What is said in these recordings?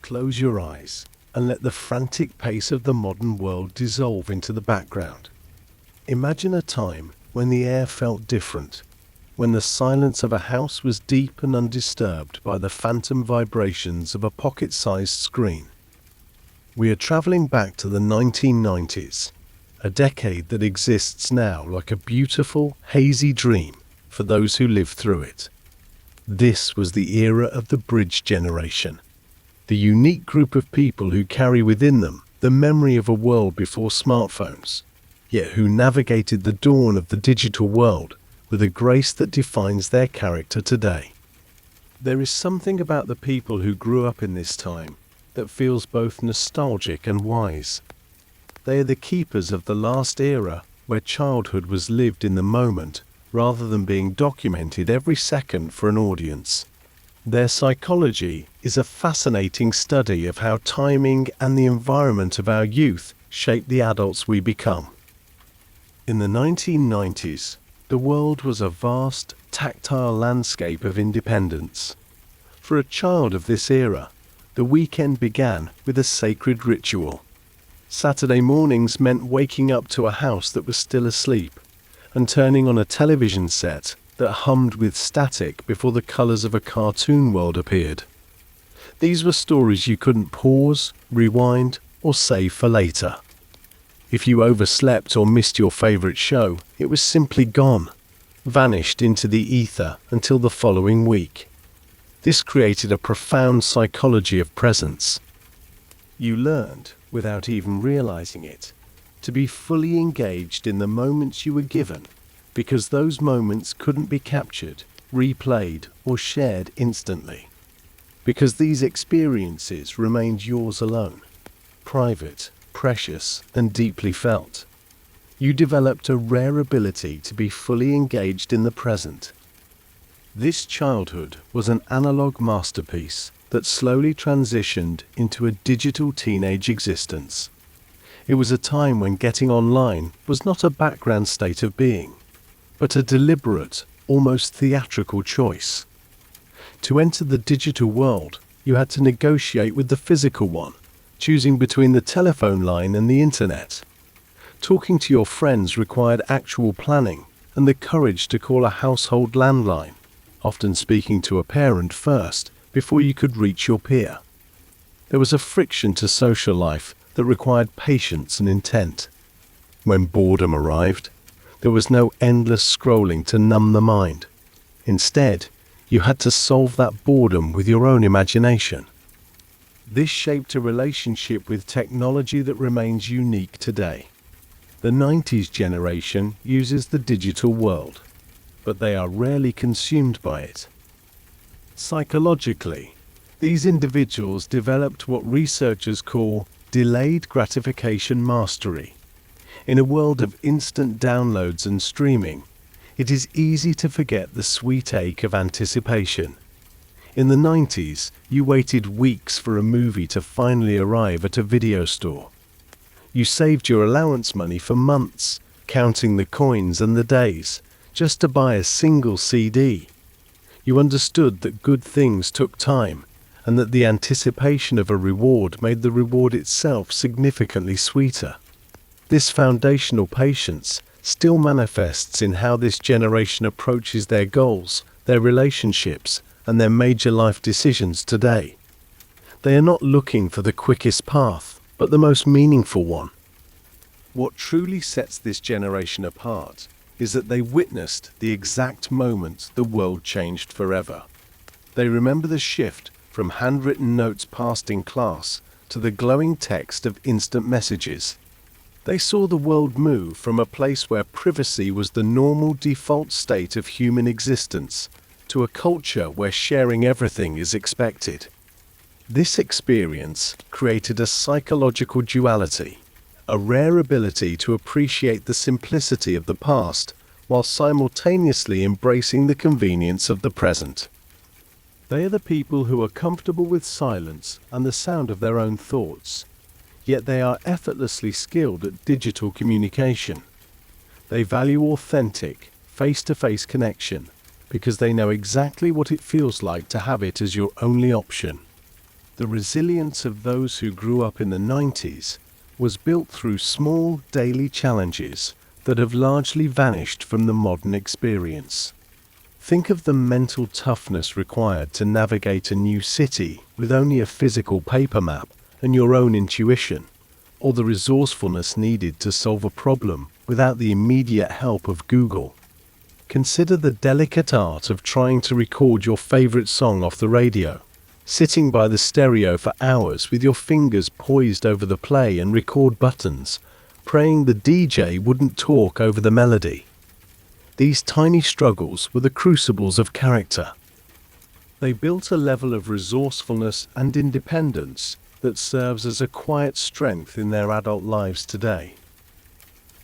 Close your eyes and let the frantic pace of the modern world dissolve into the background. Imagine a time when the air felt different, when the silence of a house was deep and undisturbed by the phantom vibrations of a pocket-sized screen. We are traveling back to the 1990s, a decade that exists now like a beautiful, hazy dream for those who lived through it. This was the era of the bridge generation, the unique group of people who carry within them the memory of a world before smartphones, yet who navigated the dawn of the digital world with a grace that defines their character today. There is something about the people who grew up in this time that feels both nostalgic and wise. They are the keepers of the last era where childhood was lived in the moment rather than being documented every second for an audience. Their psychology is a fascinating study of how timing and the environment of our youth shape the adults we become. In the 1990s, the world was a vast, tactile landscape of independence. For a child of this era, the weekend began with a sacred ritual. Saturday mornings meant waking up to a house that was still asleep, and turning on a television set that hummed with static before the colors of a cartoon world appeared. These were stories you couldn't pause, rewind, or save for later. If you overslept or missed your favorite show, it was simply gone, vanished into the ether until the following week. This created a profound psychology of presence. You learned, without even realizing it, to be fully engaged in the moments you were given, because those moments couldn't be captured, replayed, or shared instantly. Because these experiences remained yours alone, private, precious, and deeply felt. You developed a rare ability to be fully engaged in the present. This childhood was an analog masterpiece that slowly transitioned into a digital teenage existence. It was a time when getting online was not a background state of being, but a deliberate, almost theatrical choice. To enter the digital world, you had to negotiate with the physical one, choosing between the telephone line and the internet. Talking to your friends required actual planning and the courage to call a household landline, often speaking to a parent first before you could reach your peer. There was a friction to social life that required patience and intent. When boredom arrived, there was no endless scrolling to numb the mind. Instead, you had to solve that boredom with your own imagination. This shaped a relationship with technology that remains unique today. The 90s generation uses the digital world, but they are rarely consumed by it. Psychologically, these individuals developed what researchers call delayed gratification mastery. In a world of instant downloads and streaming, it is easy to forget the sweet ache of anticipation. In the 90s, you waited weeks for a movie to finally arrive at a video store. You saved your allowance money for months, counting the coins and the days, just to buy a single CD. You understood that good things took time, and that the anticipation of a reward made the reward itself significantly sweeter. This foundational patience still manifests in how this generation approaches their goals, their relationships, and their major life decisions today. They are not looking for the quickest path, but the most meaningful one. What truly sets this generation apart is that they witnessed the exact moment the world changed forever. They remember the shift from handwritten notes passed in class to the glowing text of instant messages. They saw the world move from a place where privacy was the normal default state of human existence to a culture where sharing everything is expected. This experience created a psychological duality, a rare ability to appreciate the simplicity of the past while simultaneously embracing the convenience of the present. They are the people who are comfortable with silence and the sound of their own thoughts, yet they are effortlessly skilled at digital communication. They value authentic, face-to-face connection because they know exactly what it feels like to have it as your only option. The resilience of those who grew up in the 90s was built through small daily challenges that have largely vanished from the modern experience. Think of the mental toughness required to navigate a new city with only a physical paper map and your own intuition, or the resourcefulness needed to solve a problem without the immediate help of Google. Consider the delicate art of trying to record your favorite song off the radio, sitting by the stereo for hours with your fingers poised over the play and record buttons, praying the DJ wouldn't talk over the melody. These tiny struggles were the crucibles of character. They built a level of resourcefulness and independence that serves as a quiet strength in their adult lives today.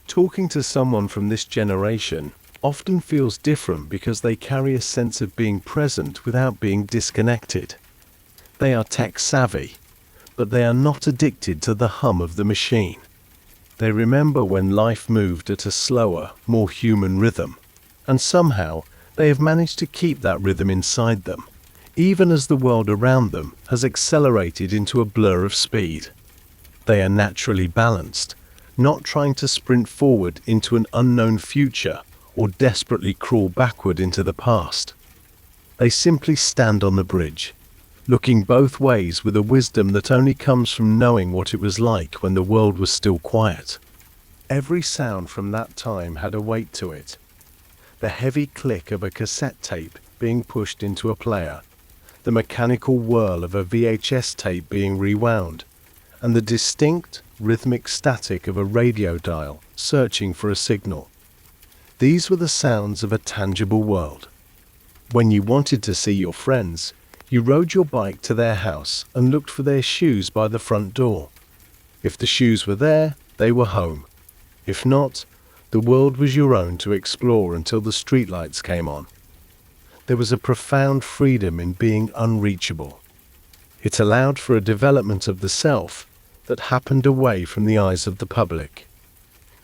Talking to someone from this generation often feels different because they carry a sense of being present without being disconnected. They are tech-savvy, but they are not addicted to the hum of the machine. They remember when life moved at a slower, more human rhythm, and somehow they have managed to keep that rhythm inside them, even as the world around them has accelerated into a blur of speed. They are naturally balanced, not trying to sprint forward into an unknown future or desperately crawl backward into the past. They simply stand on the bridge, looking both ways with a wisdom that only comes from knowing what it was like when the world was still quiet. Every sound from that time had a weight to it. The heavy click of a cassette tape being pushed into a player, the mechanical whirl of a VHS tape being rewound, and the distinct, rhythmic static of a radio dial searching for a signal. These were the sounds of a tangible world. When you wanted to see your friends, you rode your bike to their house and looked for their shoes by the front door. If the shoes were there, they were home. If not, the world was your own to explore until the streetlights came on. There was a profound freedom in being unreachable. It allowed for a development of the self that happened away from the eyes of the public.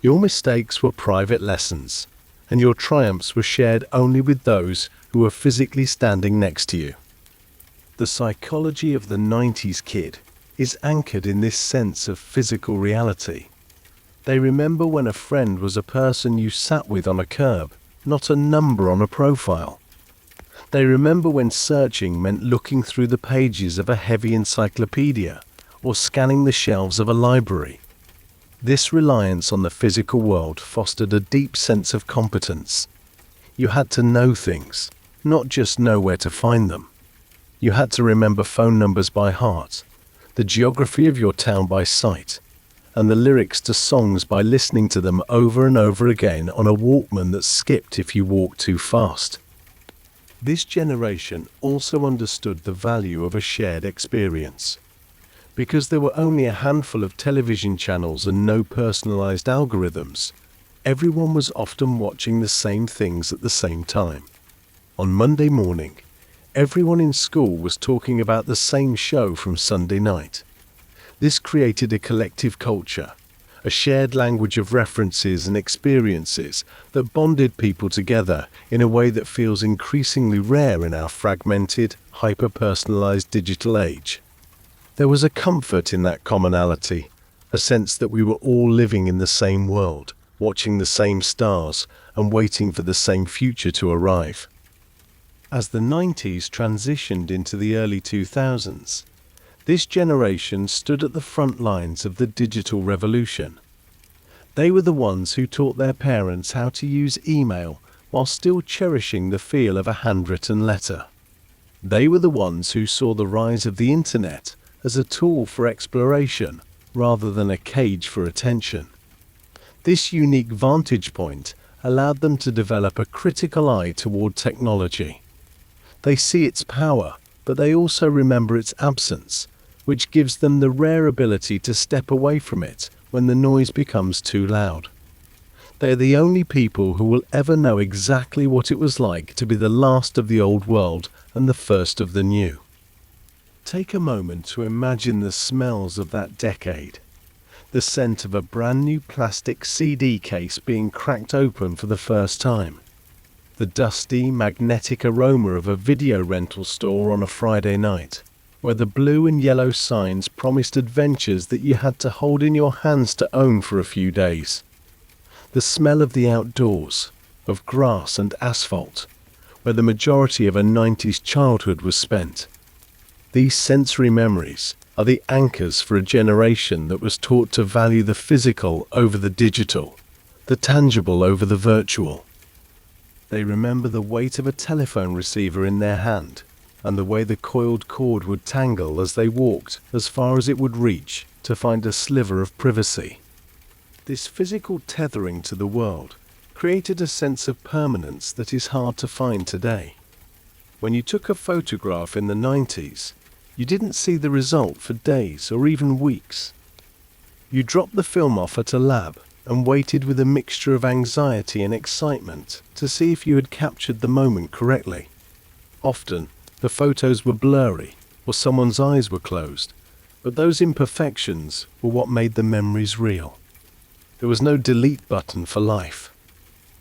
Your mistakes were private lessons, and your triumphs were shared only with those who were physically standing next to you. The psychology of the 90s kid is anchored in this sense of physical reality. They remember when a friend was a person you sat with on a curb, not a number on a profile. They remember when searching meant looking through the pages of a heavy encyclopedia or scanning the shelves of a library. This reliance on the physical world fostered a deep sense of competence. You had to know things, not just know where to find them. You had to remember phone numbers by heart, the geography of your town by sight, and the lyrics to songs by listening to them over and over again on a Walkman that skipped if you walked too fast. This generation also understood the value of a shared experience. Because there were only a handful of television channels and no personalized algorithms, everyone was often watching the same things at the same time. On Monday morning, everyone in school was talking about the same show from Sunday night. This created a collective culture, a shared language of references and experiences that bonded people together in a way that feels increasingly rare in our fragmented, hyper-personalized digital age. There was a comfort in that commonality, a sense that we were all living in the same world, watching the same stars, and waiting for the same future to arrive. As the 90s transitioned into the early 2000s, this generation stood at the front lines of the digital revolution. They were the ones who taught their parents how to use email while still cherishing the feel of a handwritten letter. They were the ones who saw the rise of the internet as a tool for exploration rather than a cage for attention. This unique vantage point allowed them to develop a critical eye toward technology. They see its power, but they also remember its absence, which gives them the rare ability to step away from it when the noise becomes too loud. They are the only people who will ever know exactly what it was like to be the last of the old world and the first of the new. Take a moment to imagine the smells of that decade. The scent of a brand new plastic CD case being cracked open for the first time. The dusty, magnetic aroma of a video rental store on a Friday night. where the blue and yellow signs promised adventures that you had to hold in your hands to own for a few days. The smell of the outdoors, of grass and asphalt, where the majority of a 90s childhood was spent. These sensory memories are the anchors for a generation that was taught to value the physical over the digital, the tangible over the virtual. They remember the weight of a telephone receiver in their hand, and the way the coiled cord would tangle as they walked as far as it would reach to find a sliver of privacy. This physical tethering to the world created a sense of permanence that is hard to find today. When you took a photograph in the 90s, you didn't see the result for days or even weeks. You dropped the film off at a lab and waited with a mixture of anxiety and excitement to see if you had captured the moment correctly. Often, the photos were blurry or someone's eyes were closed, but those imperfections were what made the memories real. There was no delete button for life.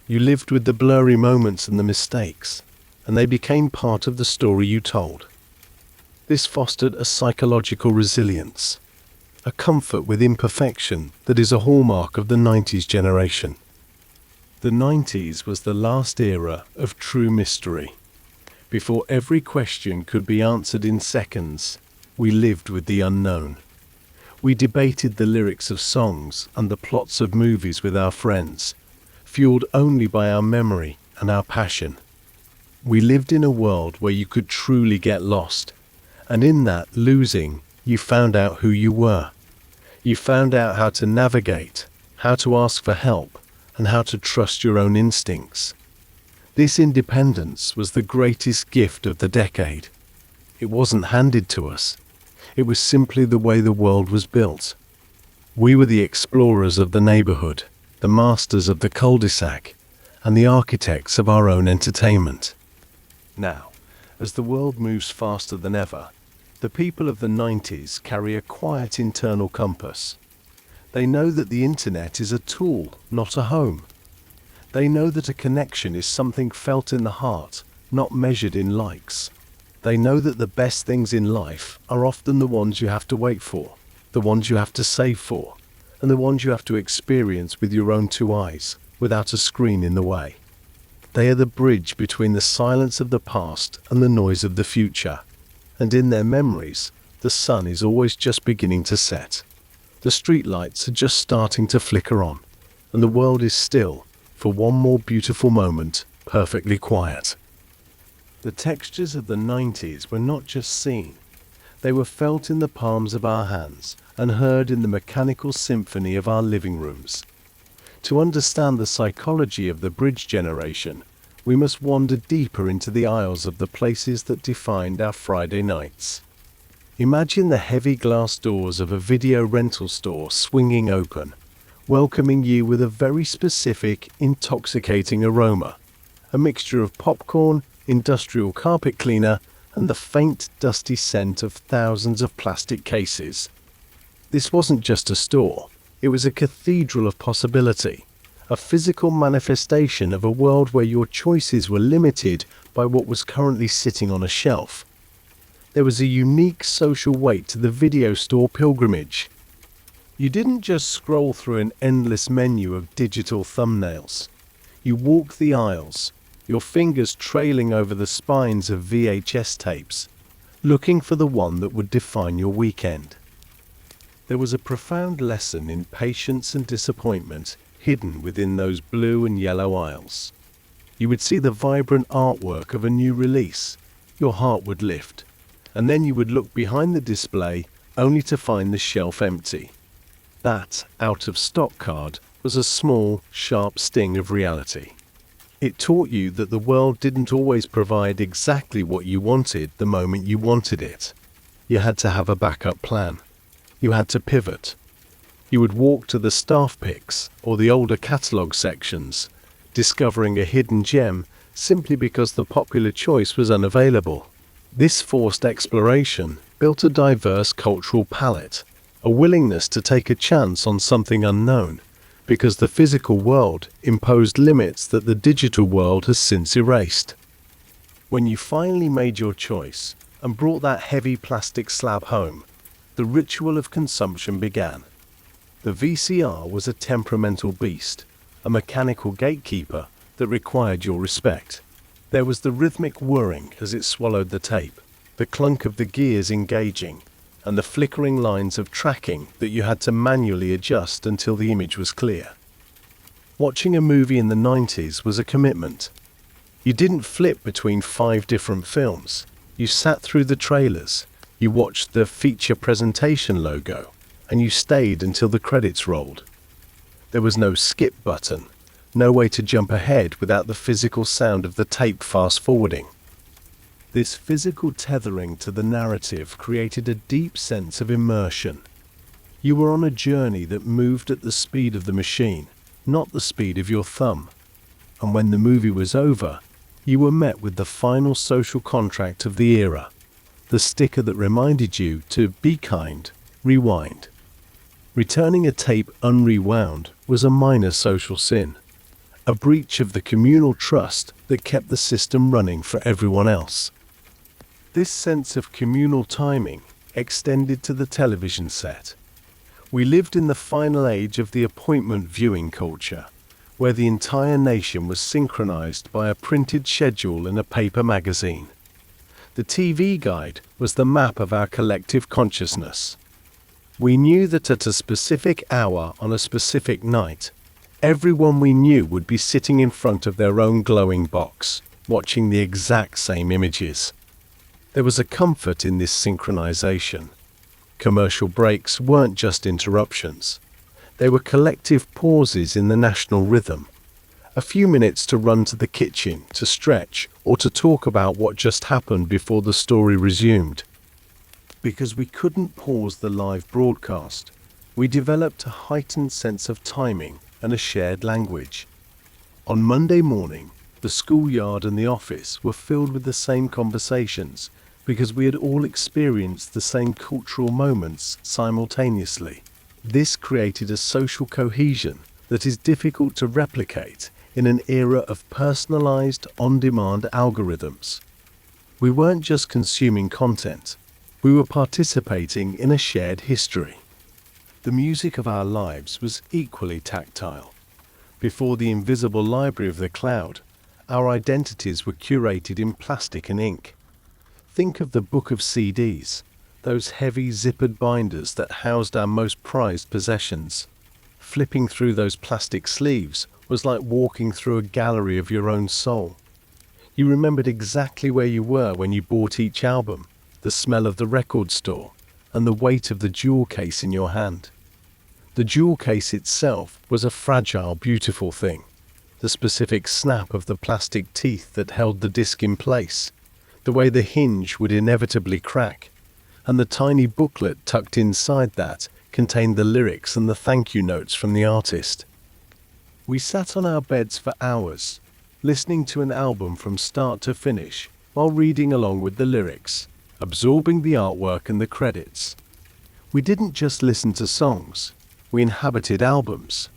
You lived with the blurry moments and the mistakes, and they became part of the story you told. This fostered a psychological resilience, a comfort with imperfection that is a hallmark of the 90s generation. The 90s was the last era of true mystery. Before every question could be answered in seconds, we lived with the unknown. We debated the lyrics of songs and the plots of movies with our friends, fueled only by our memory and our passion. We lived in a world where you could truly get lost, and in that losing, you found out who you were. You found out how to navigate, how to ask for help, and how to trust your own instincts. This independence was the greatest gift of the decade. It wasn't handed to us. It was simply the way the world was built. We were the explorers of the neighborhood, the masters of the cul-de-sac, and the architects of our own entertainment. Now, as the world moves faster than ever, the people of the 90s carry a quiet internal compass. They know that the internet is a tool, not a home. They know that a connection is something felt in the heart, not measured in likes. They know that the best things in life are often the ones you have to wait for, the ones you have to save for, and the ones you have to experience with your own two eyes, without a screen in the way. They are the bridge between the silence of the past and the noise of the future. And in their memories, the sun is always just beginning to set. The streetlights are just starting to flicker on, and the world is still, for one more beautiful moment, perfectly quiet. The textures of the 90s were not just seen. They were felt in the palms of our hands and heard in the mechanical symphony of our living rooms. To understand the psychology of the bridge generation, we must wander deeper into the aisles of the places that defined our Friday nights. Imagine the heavy glass doors of a video rental store swinging open, welcoming you with a very specific, intoxicating aroma, a mixture of popcorn, industrial carpet cleaner, and the faint, dusty scent of thousands of plastic cases. This wasn't just a store. It was a cathedral of possibility, a physical manifestation of a world where your choices were limited by what was currently sitting on a shelf. There was a unique social weight to the video store pilgrimage. You didn't just scroll through an endless menu of digital thumbnails. You walked the aisles, your fingers trailing over the spines of VHS tapes, looking for the one that would define your weekend. There was a profound lesson in patience and disappointment hidden within those blue and yellow aisles. You would see the vibrant artwork of a new release. Your heart would lift, and then you would look behind the display only to find the shelf empty. That out-of-stock card was a small, sharp sting of reality. It taught you that the world didn't always provide exactly what you wanted the moment you wanted it. You had to have a backup plan. You had to pivot. You would walk to the staff picks or the older catalogue sections, discovering a hidden gem simply because the popular choice was unavailable. This forced exploration built a diverse cultural palette, a willingness to take a chance on something unknown, because the physical world imposed limits that the digital world has since erased. When you finally made your choice, and brought that heavy plastic slab home, the ritual of consumption began. The VCR was a temperamental beast, a mechanical gatekeeper that required your respect. There was the rhythmic whirring as it swallowed the tape, the clunk of the gears engaging, and the flickering lines of tracking that you had to manually adjust until the image was clear. Watching a movie in the 90s was a commitment. You didn't flip between 5 different films. You sat through the trailers, you watched the feature presentation logo, and you stayed until the credits rolled. There was no skip button, no way to jump ahead without the physical sound of the tape fast-forwarding. This physical tethering to the narrative created a deep sense of immersion. You were on a journey that moved at the speed of the machine, not the speed of your thumb. And when the movie was over, you were met with the final social contract of the era, the sticker that reminded you to be kind, rewind. Returning a tape unrewound was a minor social sin, a breach of the communal trust that kept the system running for everyone else. This sense of communal timing extended to the television set. We lived in the final age of the appointment viewing culture, where the entire nation was synchronized by a printed schedule in a paper magazine. The TV guide was the map of our collective consciousness. We knew that at a specific hour on a specific night, everyone we knew would be sitting in front of their own glowing box, watching the exact same images. There was a comfort in this synchronization. Commercial breaks weren't just interruptions. They were collective pauses in the national rhythm. A few minutes to run to the kitchen, to stretch, or to talk about what just happened before the story resumed. Because we couldn't pause the live broadcast, we developed a heightened sense of timing and a shared language. On Monday morning, the schoolyard and the office were filled with the same conversations because we had all experienced the same cultural moments simultaneously. This created a social cohesion that is difficult to replicate in an era of personalized, on-demand algorithms. We weren't just consuming content, we were participating in a shared history. The music of our lives was equally tactile. Before the invisible library of the cloud, our identities were curated in plastic and ink. Think of the book of CDs, those heavy zippered binders that housed our most prized possessions. Flipping through those plastic sleeves was like walking through a gallery of your own soul. You remembered exactly where you were when you bought each album, the smell of the record store, and the weight of the jewel case in your hand. The jewel case itself was a fragile, beautiful thing. The specific snap of the plastic teeth that held the disc in place, the way the hinge would inevitably crack, and the tiny booklet tucked inside that contained the lyrics and the thank you notes from the artist. We sat on our beds for hours, listening to an album from start to finish while reading along with the lyrics, absorbing the artwork and the credits. We didn't just listen to songs, we inhabited albums.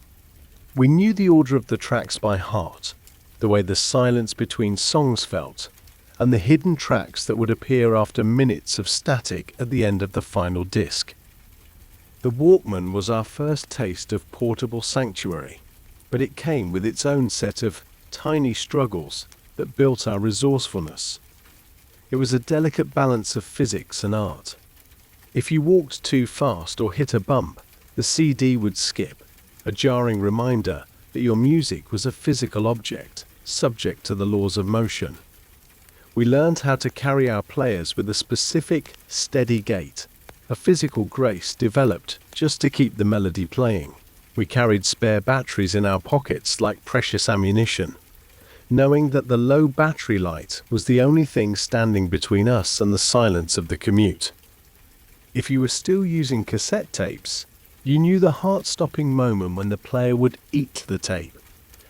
We knew the order of the tracks by heart, the way the silence between songs felt, and the hidden tracks that would appear after minutes of static at the end of the final disc. The Walkman was our first taste of portable sanctuary, but it came with its own set of tiny struggles that built our resourcefulness. It was a delicate balance of physics and art. If you walked too fast or hit a bump, the CD would skip, a jarring reminder that your music was a physical object, subject to the laws of motion. We learned how to carry our players with a specific, steady gait, a physical grace developed just to keep the melody playing. We carried spare batteries in our pockets like precious ammunition, knowing that the low battery light was the only thing standing between us and the silence of the commute. If you were still using cassette tapes, you knew the heart-stopping moment when the player would eat the tape,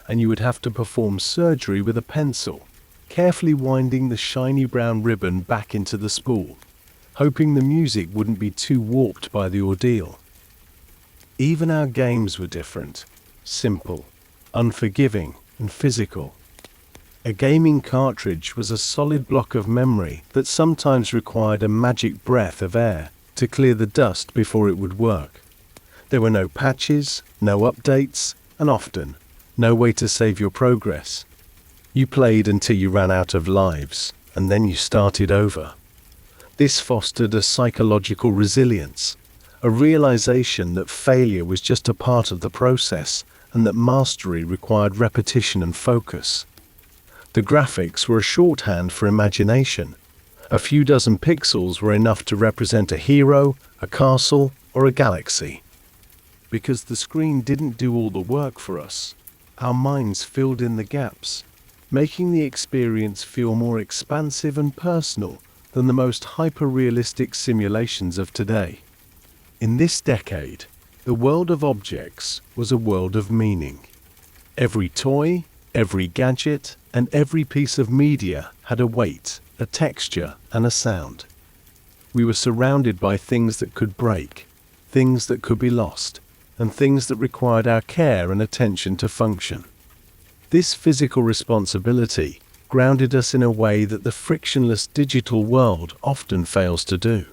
and you would have to perform surgery with a pencil, carefully winding the shiny brown ribbon back into the spool, hoping the music wouldn't be too warped by the ordeal. Even our games were different, simple, unforgiving, and physical. A gaming cartridge was a solid block of memory that sometimes required a magic breath of air to clear the dust before it would work. There were no patches, no updates, and often no way to save your progress. You played until you ran out of lives, and then you started over. This fostered a psychological resilience, a realization that failure was just a part of the process and that mastery required repetition and focus. The graphics were a shorthand for imagination. A few dozen pixels were enough to represent a hero, a castle, or a galaxy. Because the screen didn't do all the work for us, our minds filled in the gaps, making the experience feel more expansive and personal than the most hyper-realistic simulations of today. In this decade, the world of objects was a world of meaning. Every toy, every gadget, and every piece of media had a weight, a texture, and a sound. We were surrounded by things that could break, things that could be lost, and things that required our care and attention to function. This physical responsibility grounded us in a way that the frictionless digital world often fails to do.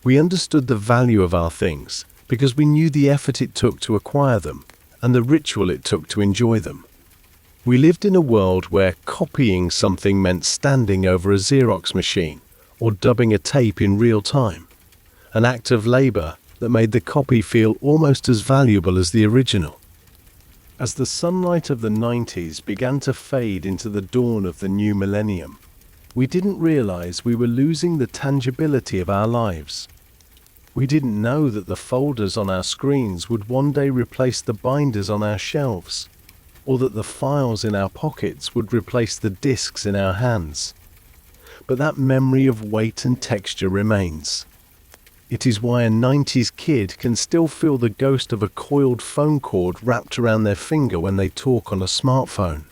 We understood the value of our things because we knew the effort it took to acquire them and the ritual it took to enjoy them. We lived in a world where copying something meant standing over a Xerox machine or dubbing a tape in real time, an act of labor that made the copy feel almost as valuable as the original. As the sunlight of the 90s began to fade into the dawn of the new millennium, we didn't realize we were losing the tangibility of our lives. We didn't know that the folders on our screens would one day replace the binders on our shelves, or that the files in our pockets would replace the discs in our hands. But that memory of weight and texture remains. It is why a 90s kid can still feel the ghost of a coiled phone cord wrapped around their finger when they talk on a smartphone.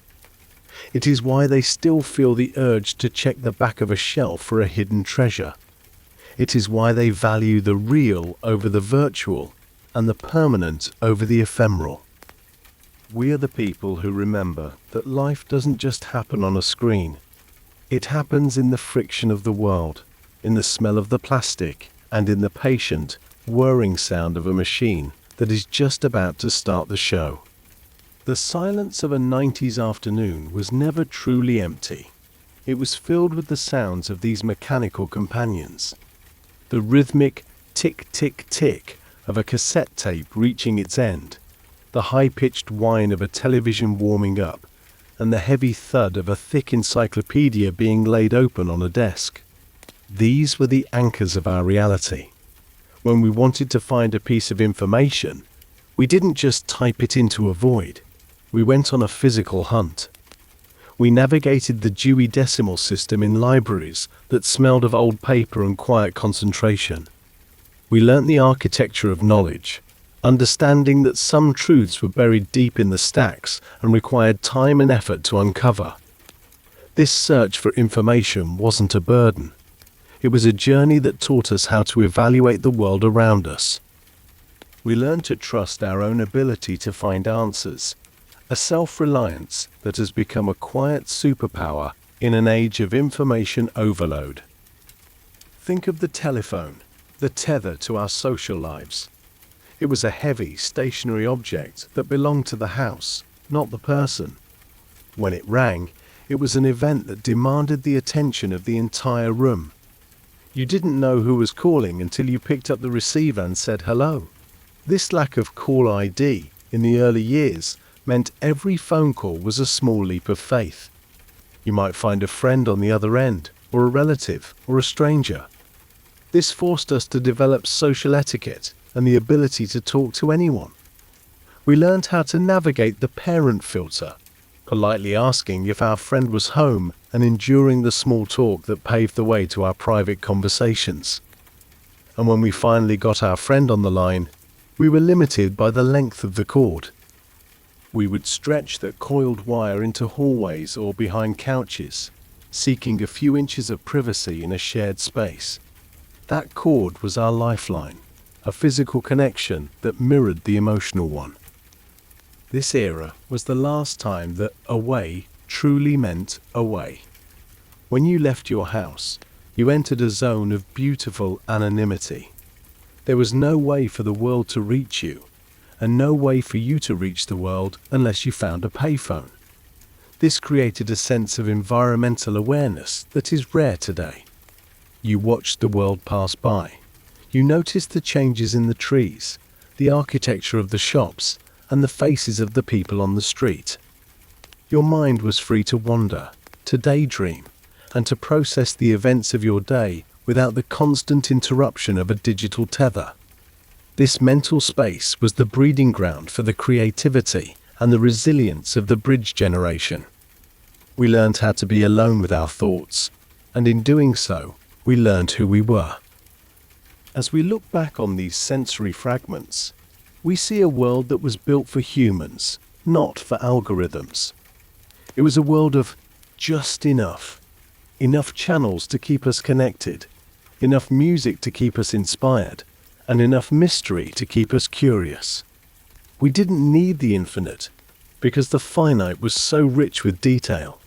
It is why they still feel the urge to check the back of a shelf for a hidden treasure. It is why they value the real over the virtual and the permanent over the ephemeral. We are the people who remember that life doesn't just happen on a screen. It happens in the friction of the world, in the smell of the plastic, and in the patient, whirring sound of a machine that is just about to start the show. The silence of a 90s afternoon was never truly empty. It was filled with the sounds of these mechanical companions. The rhythmic tick-tick-tick of a cassette tape reaching its end, the high-pitched whine of a television warming up, and the heavy thud of a thick encyclopedia being laid open on a desk. These were the anchors of our reality. When we wanted to find a piece of information, we didn't just type it into a void. We went on a physical hunt. We navigated the Dewey Decimal System in libraries that smelled of old paper and quiet concentration. We learnt the architecture of knowledge, understanding that some truths were buried deep in the stacks and required time and effort to uncover. This search for information wasn't a burden. It was a journey that taught us how to evaluate the world around us. We learned to trust our own ability to find answers, a self-reliance that has become a quiet superpower in an age of information overload. Think of the telephone, the tether to our social lives. It was a heavy, stationary object that belonged to the house, not the person. When it rang, it was an event that demanded the attention of the entire room. You didn't know who was calling until you picked up the receiver and said hello. This lack of call ID in the early years meant every phone call was a small leap of faith. You might find a friend on the other end, or a relative, or a stranger. This forced us to develop social etiquette and the ability to talk to anyone. We learned how to navigate the parent filter, politely asking if our friend was home and enduring the small talk that paved the way to our private conversations. And when we finally got our friend on the line, we were limited by the length of the cord. We would stretch that coiled wire into hallways or behind couches, seeking a few inches of privacy in a shared space. That cord was our lifeline, a physical connection that mirrored the emotional one. This era was the last time that away truly meant away. When you left your house, you entered a zone of beautiful anonymity. There was no way for the world to reach you, and no way for you to reach the world unless you found a payphone. This created a sense of environmental awareness that is rare today. You watched the world pass by. You noticed the changes in the trees, the architecture of the shops, and the faces of the people on the street. Your mind was free to wander, to daydream, and to process the events of your day without the constant interruption of a digital tether. This mental space was the breeding ground for the creativity and the resilience of the bridge generation. We learned how to be alone with our thoughts, and in doing so, we learned who we were. As we look back on these sensory fragments, we see a world that was built for humans, not for algorithms. It was a world of just enough. Enough channels to keep us connected, enough music to keep us inspired, and enough mystery to keep us curious. We didn't need the infinite, because the finite was so rich with detail.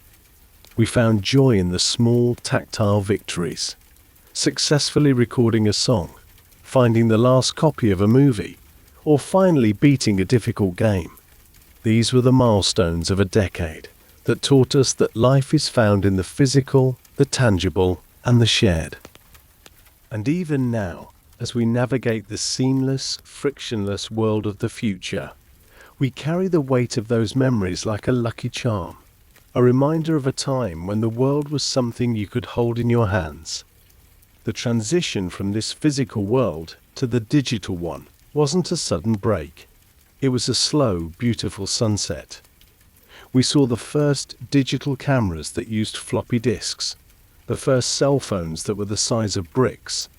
We found joy in the small, tactile victories. Successfully recording a song, finding the last copy of a movie, or finally beating a difficult game. These were the milestones of a decade that taught us that life is found in the physical, the tangible, and the shared. And even now, as we navigate the seamless, frictionless world of the future, we carry the weight of those memories like a lucky charm, a reminder of a time when the world was something you could hold in your hands. The transition from this physical world to the digital one wasn't a sudden break. It was a slow, beautiful sunset. We saw the first digital cameras that used floppy disks, the first cell phones that were the size of bricks,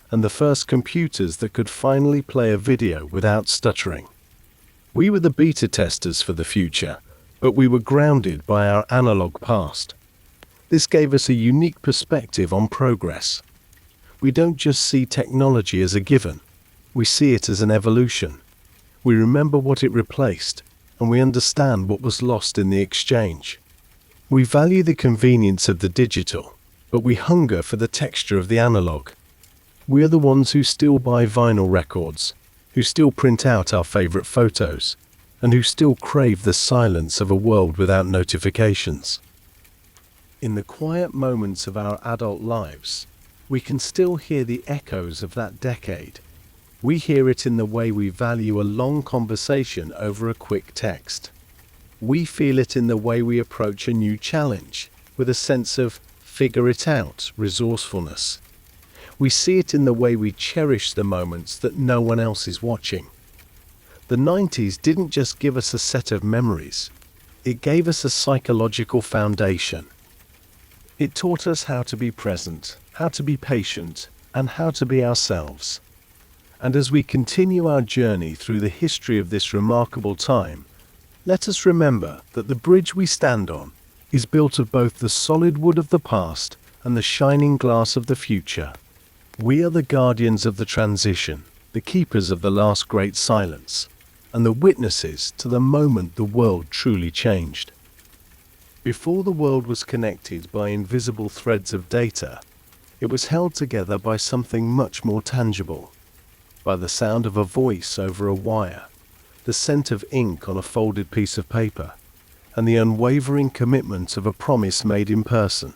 and the first computers that could finally play a video without stuttering. We were the beta testers for the future, but we were grounded by our analog past. This gave us a unique perspective on progress. We don't just see technology as a given, we see it as an evolution. We remember what it replaced, and we understand what was lost in the exchange. We value the convenience of the digital, but we hunger for the texture of the analog. We are the ones who still buy vinyl records, who still print out our favorite photos, and who still crave the silence of a world without notifications. In the quiet moments of our adult lives, we can still hear the echoes of that decade. We hear it in the way we value a long conversation over a quick text. We feel it in the way we approach a new challenge, with a sense of figure-it-out resourcefulness. We see it in the way we cherish the moments that no one else is watching. The 90s didn't just give us a set of memories, it gave us a psychological foundation. It taught us how to be present, how to be patient, and how to be ourselves. And as we continue our journey through the history of this remarkable time, let us remember that the bridge we stand on is built of both the solid wood of the past and the shining glass of the future. We are the guardians of the transition, the keepers of the last great silence, and the witnesses to the moment the world truly changed. Before the world was connected by invisible threads of data, it was held together by something much more tangible. By the sound of a voice over a wire, the scent of ink on a folded piece of paper, and the unwavering commitment of a promise made in person.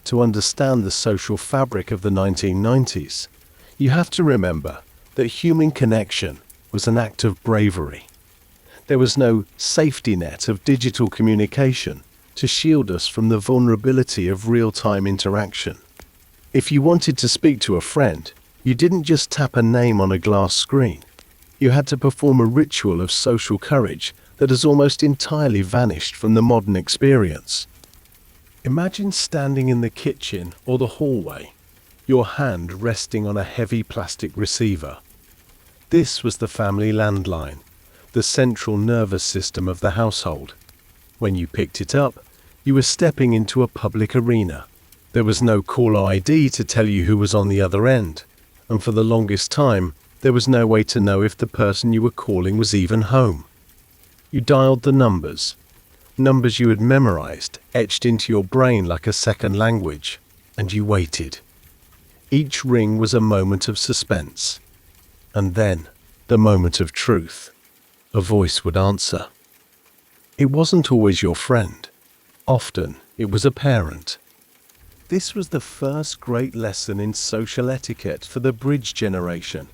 To understand the social fabric of the 1990s, you have to remember that human connection was an act of bravery. There was no safety net of digital communication to shield us from the vulnerability of real-time interaction. If you wanted to speak to a friend, you didn't just tap a name on a glass screen. You had to perform a ritual of social courage that has almost entirely vanished from the modern experience. Imagine standing in the kitchen or the hallway, your hand resting on a heavy plastic receiver. This was the family landline, the central nervous system of the household. When you picked it up, you were stepping into a public arena. There was no caller ID to tell you who was on the other end. And for the longest time, there was no way to know if the person you were calling was even home. You dialed the numbers. numbers you had memorized, etched into your brain like a second language, and you waited. Each ring was a moment of suspense. And then, the moment of truth. A voice would answer. It wasn't always your friend. Often, it was a parent. This was the first great lesson in social etiquette for the bridge generation.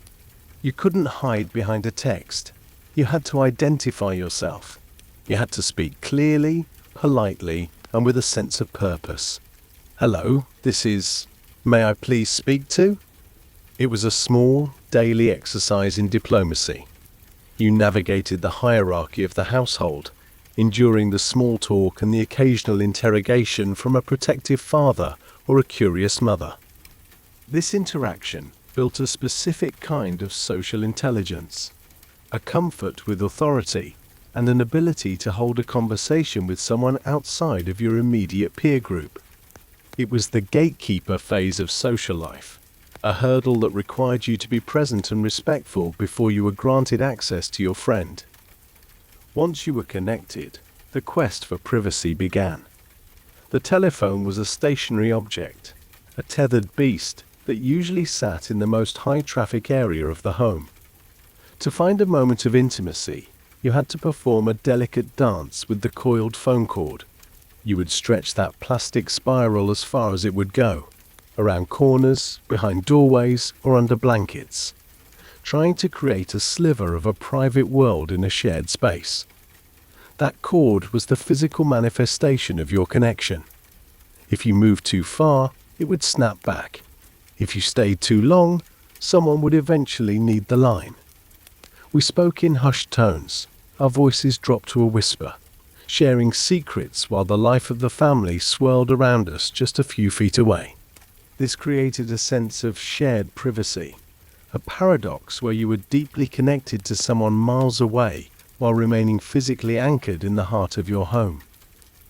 You couldn't hide behind a text. You had to identify yourself. You had to speak clearly, politely, and with a sense of purpose. Hello, this is... May I please speak to? It was a small, daily exercise in diplomacy. You navigated the hierarchy of the household, enduring the small talk and the occasional interrogation from a protective father or a curious mother. This interaction built a specific kind of social intelligence, a comfort with authority, and an ability to hold a conversation with someone outside of your immediate peer group. It was the gatekeeper phase of social life, a hurdle that required you to be present and respectful before you were granted access to your friend. Once you were connected, the quest for privacy began. The telephone was a stationary object, a tethered beast that usually sat in the most high-traffic area of the home. To find a moment of intimacy, you had to perform a delicate dance with the coiled phone cord. You would stretch that plastic spiral as far as it would go, around corners, behind doorways, or under blankets, trying to create a sliver of a private world in a shared space. That cord was the physical manifestation of your connection. If you moved too far, it would snap back. If you stayed too long, someone would eventually need the line. We spoke in hushed tones, our voices dropped to a whisper, sharing secrets while the life of the family swirled around us just a few feet away. This created a sense of shared privacy, a paradox where you were deeply connected to someone miles away while remaining physically anchored in the heart of your home.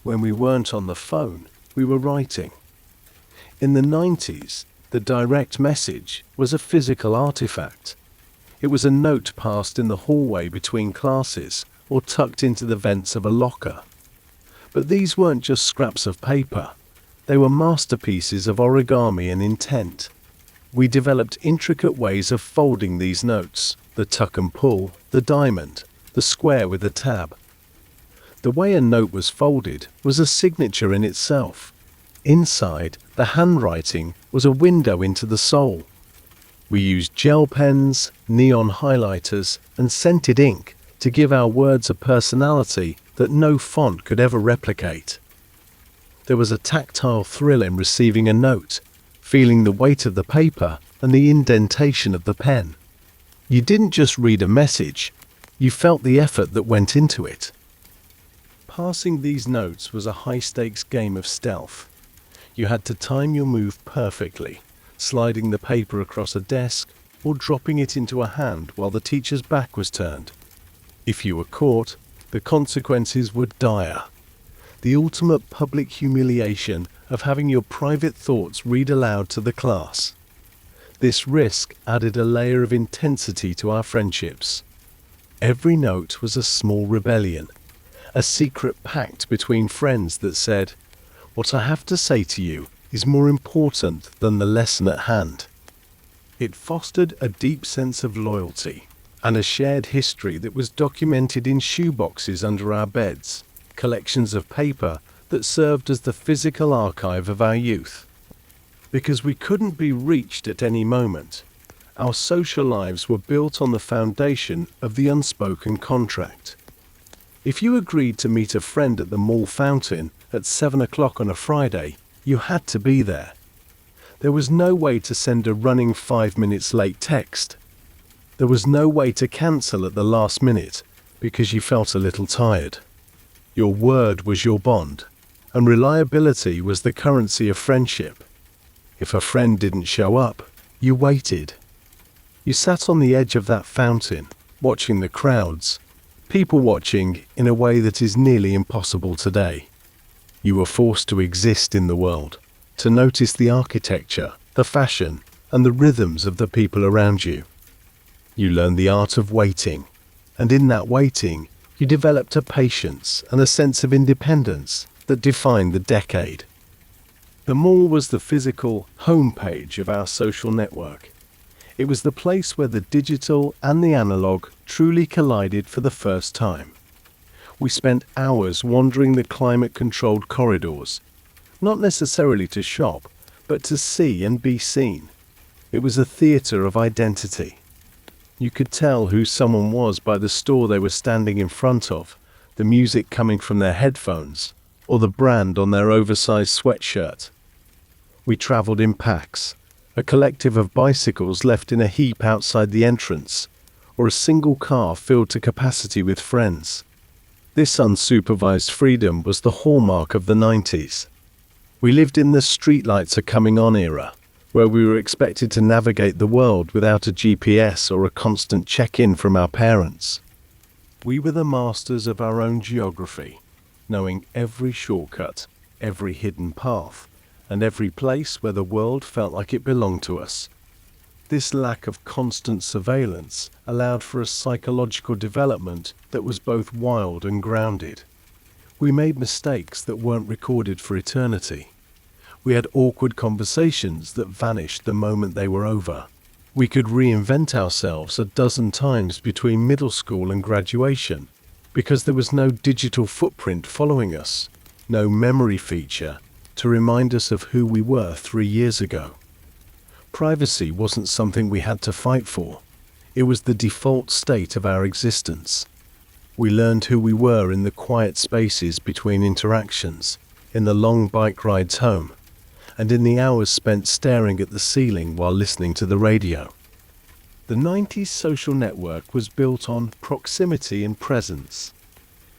When we weren't on the phone, we were writing. In the 90s, the direct message was a physical artifact. It was a note passed in the hallway between classes or tucked into the vents of a locker. But these weren't just scraps of paper. They were masterpieces of origami and intent. We developed intricate ways of folding these notes, the tuck and pull, the diamond, the square with a tab. The way a note was folded was a signature in itself. Inside, the handwriting was a window into the soul. We used gel pens, neon highlighters, and scented ink to give our words a personality that no font could ever replicate. There was a tactile thrill in receiving a note, feeling the weight of the paper and the indentation of the pen. You didn't just read a message, you felt the effort that went into it. Passing these notes was a high-stakes game of stealth. You had to time your move perfectly, sliding the paper across a desk or dropping it into a hand while the teacher's back was turned. If you were caught, the consequences were dire. The ultimate public humiliation of having your private thoughts read aloud to the class. This risk added a layer of intensity to our friendships. Every note was a small rebellion, a secret pact between friends that said, "What I have to say to you is more important than the lesson at hand." It fostered a deep sense of loyalty and a shared history that was documented in shoeboxes under our beds, collections of paper that served as the physical archive of our youth. Because we couldn't be reached at any moment, our social lives were built on the foundation of the unspoken contract. If you agreed to meet a friend at the mall fountain at 7 o'clock on a Friday, you had to be there. There was no way to send a running 5 minutes late text. There was no way to cancel at the last minute because you felt a little tired. Your word was your bond, and reliability was the currency of friendship. If a friend didn't show up, you waited. You sat on the edge of that fountain, watching the crowds, people watching in a way that is nearly impossible today. You were forced to exist in the world, to notice the architecture, the fashion, and the rhythms of the people around you. You learned the art of waiting, and in that waiting, You developed a patience and a sense of independence that defined the decade. The mall was the physical homepage of our social network. It was the place where the digital and the analog truly collided for the first time. We spent hours wandering the climate-controlled corridors, not necessarily to shop, but to see and be seen. It was a theatre of identity. You could tell who someone was by the store they were standing in front of, the music coming from their headphones, or the brand on their oversized sweatshirt. We travelled in packs, a collective of bicycles left in a heap outside the entrance, or a single car filled to capacity with friends. This unsupervised freedom was the hallmark of the 90s. We lived in the streetlights are coming on era, where we were expected to navigate the world without a GPS or a constant check-in from our parents. We were the masters of our own geography, knowing every shortcut, every hidden path, and every place where the world felt like it belonged to us. This lack of constant surveillance allowed for a psychological development that was both wild and grounded. We made mistakes that weren't recorded for eternity. We had awkward conversations that vanished the moment they were over. We could reinvent ourselves a dozen times between middle school and graduation because there was no digital footprint following us, no memory feature to remind us of who we were 3 years ago. Privacy wasn't something we had to fight for. It was the default state of our existence. We learned who we were in the quiet spaces between interactions, in the long bike rides home, and in the hours spent staring at the ceiling while listening to the radio. The 90s social network was built on proximity and presence.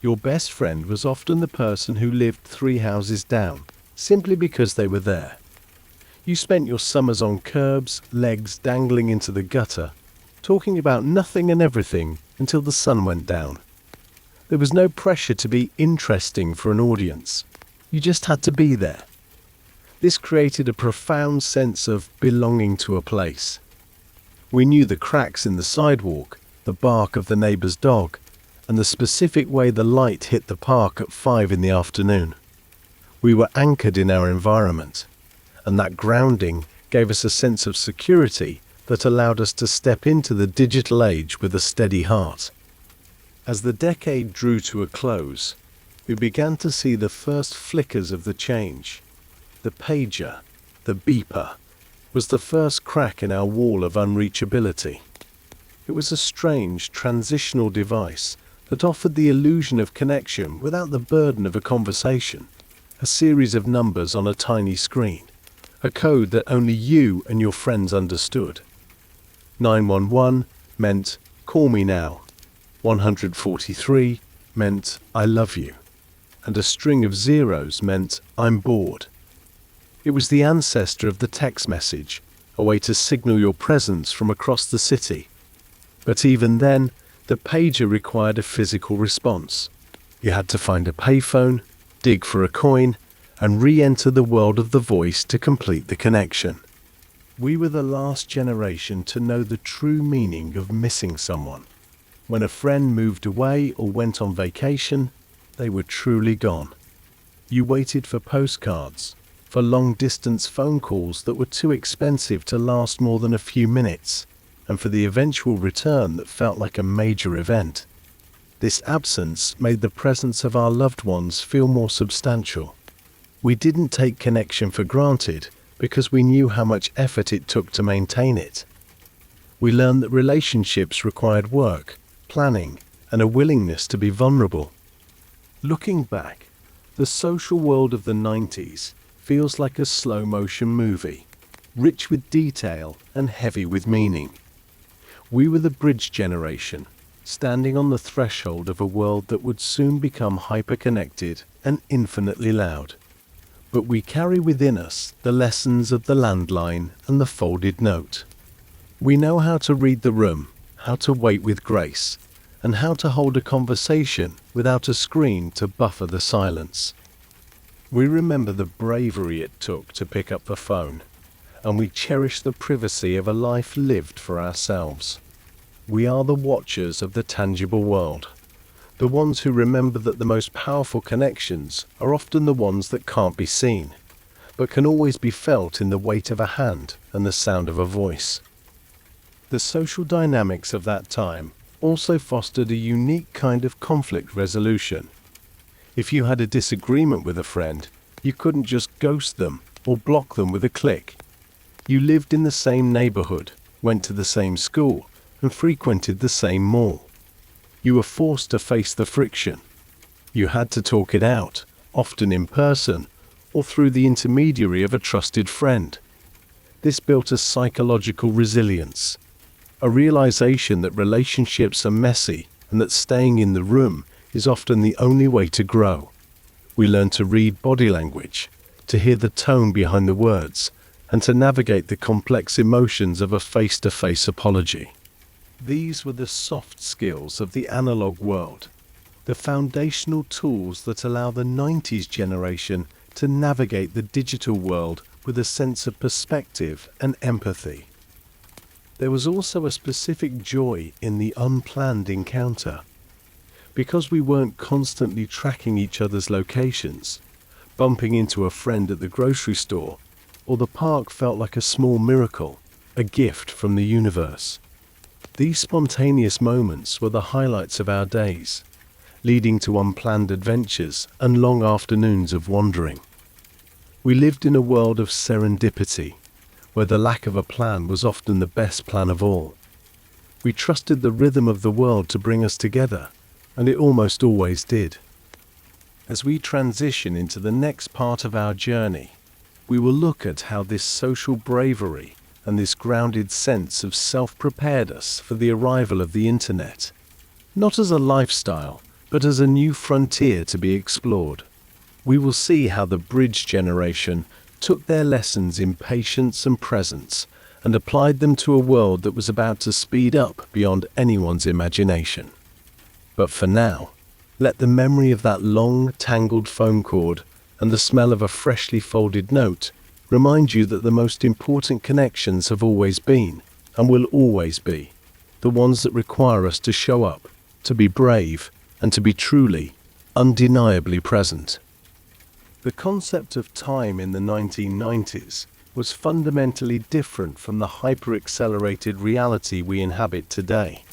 Your best friend was often the person who lived 3 houses down, simply because they were there. You spent your summers on curbs, legs dangling into the gutter, talking about nothing and everything until the sun went down. There was no pressure to be interesting for an audience. You just had to be there. This created a profound sense of belonging to a place. We knew the cracks in the sidewalk, the bark of the neighbour's dog, and the specific way the light hit the park at 5 in the afternoon. We were anchored in our environment, and that grounding gave us a sense of security that allowed us to step into the digital age with a steady heart. As the decade drew to a close, we began to see the first flickers of the change. The pager, the beeper, was the first crack in our wall of unreachability. It was a strange, transitional device that offered the illusion of connection without the burden of a conversation, a series of numbers on a tiny screen, a code that only you and your friends understood. 911 meant, "Call me now." 143 meant, "I love you." And a string of zeros meant, "I'm bored." It was the ancestor of the text message, a way to signal your presence from across the city. But even then, the pager required a physical response. You had to find a payphone, dig for a coin, and re-enter the world of the voice to complete the connection. We were the last generation to know the true meaning of missing someone. When a friend moved away or went on vacation, they were truly gone. You waited for postcards, for long-distance phone calls that were too expensive to last more than a few minutes, and for the eventual return that felt like a major event. This absence made the presence of our loved ones feel more substantial. We didn't take connection for granted because we knew how much effort it took to maintain it. We learned that relationships required work, planning, and a willingness to be vulnerable. Looking back, the social world of the 90s feels like a slow-motion movie, rich with detail and heavy with meaning. We were the bridge generation, standing on the threshold of a world that would soon become hyper-connected and infinitely loud. But we carry within us the lessons of the landline and the folded note. We know how to read the room, how to wait with grace, and how to hold a conversation without a screen to buffer the silence. We remember the bravery it took to pick up the phone, and we cherish the privacy of a life lived for ourselves. We are the watchers of the tangible world, The ones who remember that the most powerful connections are often the ones that can't be seen, but can always be felt in the weight of a hand and the sound of a voice. The social dynamics of that time also fostered a unique kind of conflict resolution. If you had a disagreement with a friend, you couldn't just ghost them or block them with a click. You lived in the same neighborhood, went to the same school, and frequented the same mall. You were forced to face the friction. You had to talk it out, often in person, or through the intermediary of a trusted friend. This built a psychological resilience, a realization that relationships are messy and that staying in the room is often the only way to grow. We learn to read body language, to hear the tone behind the words, and to navigate the complex emotions of a face-to-face apology. These were the soft skills of the analog world, the foundational tools that allow the 90s generation to navigate the digital world with a sense of perspective and empathy. There was also a specific joy in the unplanned encounter. Because we weren't constantly tracking each other's locations, bumping into a friend at the grocery store or the park felt like a small miracle, a gift from the universe. These spontaneous moments were the highlights of our days, leading to unplanned adventures and long afternoons of wandering. We lived in a world of serendipity, where the lack of a plan was often the best plan of all. We trusted the rhythm of the world to bring us together, and it almost always did. As we transition into the next part of our journey, we will look at how this social bravery and this grounded sense of self prepared us for the arrival of the internet, not as a lifestyle, but as a new frontier to be explored. We will see how the bridge generation took their lessons in patience and presence and applied them to a world that was about to speed up beyond anyone's imagination. But for now, let the memory of that long, tangled phone cord and the smell of a freshly folded note remind you that the most important connections have always been, and will always be, the ones that require us to show up, to be brave, and to be truly, undeniably present. The concept of time in the 1990s was fundamentally different from the hyper-accelerated reality we inhabit today.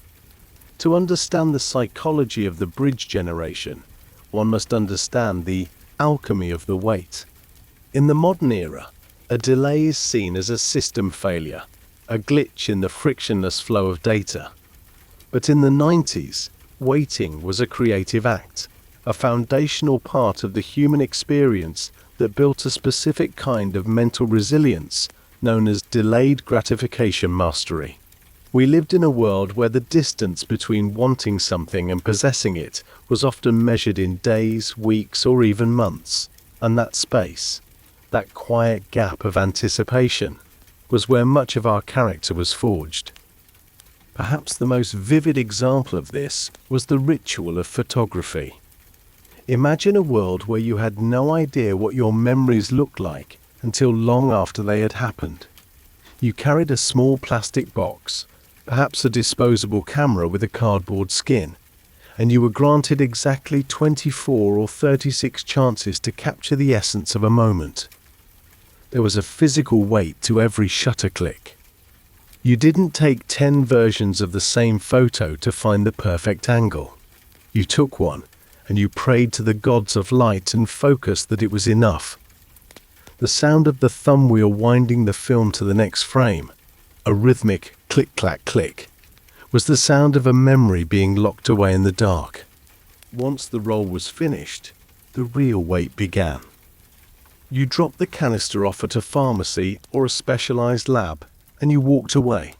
To understand the psychology of the bridge generation, one must understand the alchemy of the wait. In the modern era, a delay is seen as a system failure, a glitch in the frictionless flow of data. But in the 90s, waiting was a creative act, a foundational part of the human experience that built a specific kind of mental resilience known as delayed gratification mastery. We lived in a world where the distance between wanting something and possessing it was often measured in days, weeks, or even months, and that space, that quiet gap of anticipation, was where much of our character was forged. Perhaps the most vivid example of this was the ritual of photography. Imagine a world where you had no idea what your memories looked like until long after they had happened. You carried a small plastic box, perhaps a disposable camera with a cardboard skin, and you were granted exactly 24 or 36 chances to capture the essence of a moment. There was a physical weight to every shutter click. You didn't take 10 versions of the same photo to find the perfect angle. You took one, and you prayed to the gods of light and focus that it was enough. The sound of the thumb wheel winding the film to the next frame, a rhythmic click-clack-click, was the sound of a memory being locked away in the dark. Once the roll was finished, the real wait began. You dropped the canister off at a pharmacy or a specialized lab, and you walked away.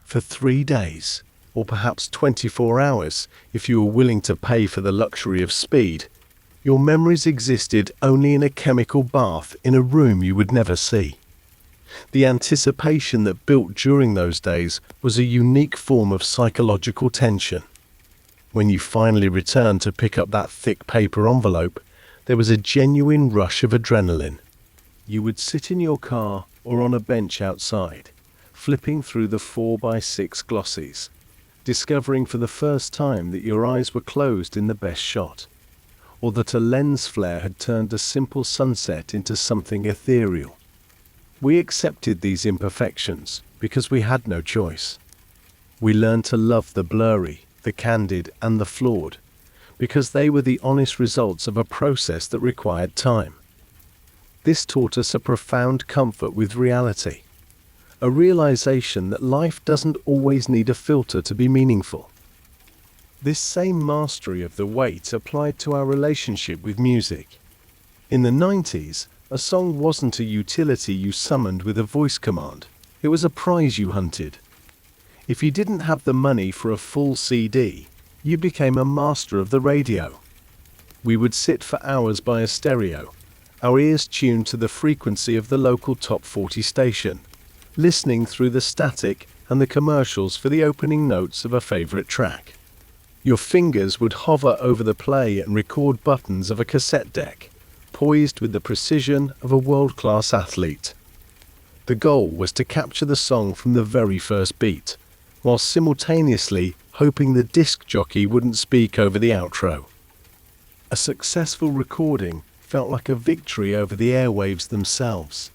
For 3 days, or perhaps 24 hours, if you were willing to pay for the luxury of speed, your memories existed only in a chemical bath in a room you would never see. The anticipation that built during those days was a unique form of psychological tension. When you finally returned to pick up that thick paper envelope, there was a genuine rush of adrenaline. You would sit in your car or on a bench outside, flipping through the 4x6 glossies, discovering for the first time that your eyes were closed in the best shot, or that a lens flare had turned a simple sunset into something ethereal. We accepted these imperfections because we had no choice. We learned to love the blurry, the candid, and the flawed, because they were the honest results of a process that required time. This taught us a profound comfort with reality, a realization that life doesn't always need a filter to be meaningful. This same mastery of the weight applied to our relationship with music. In the 90s, a song wasn't a utility you summoned with a voice command. It was a prize you hunted. If you didn't have the money for a full CD, you became a master of the radio. We would sit for hours by a stereo, our ears tuned to the frequency of the local top 40 station, listening through the static and the commercials for the opening notes of a favorite track. Your fingers would hover over the play and record buttons of a cassette deck, poised with the precision of a world-class athlete. The goal was to capture the song from the very first beat, while simultaneously hoping the disc jockey wouldn't speak over the outro. A successful recording felt like a victory over the airwaves themselves.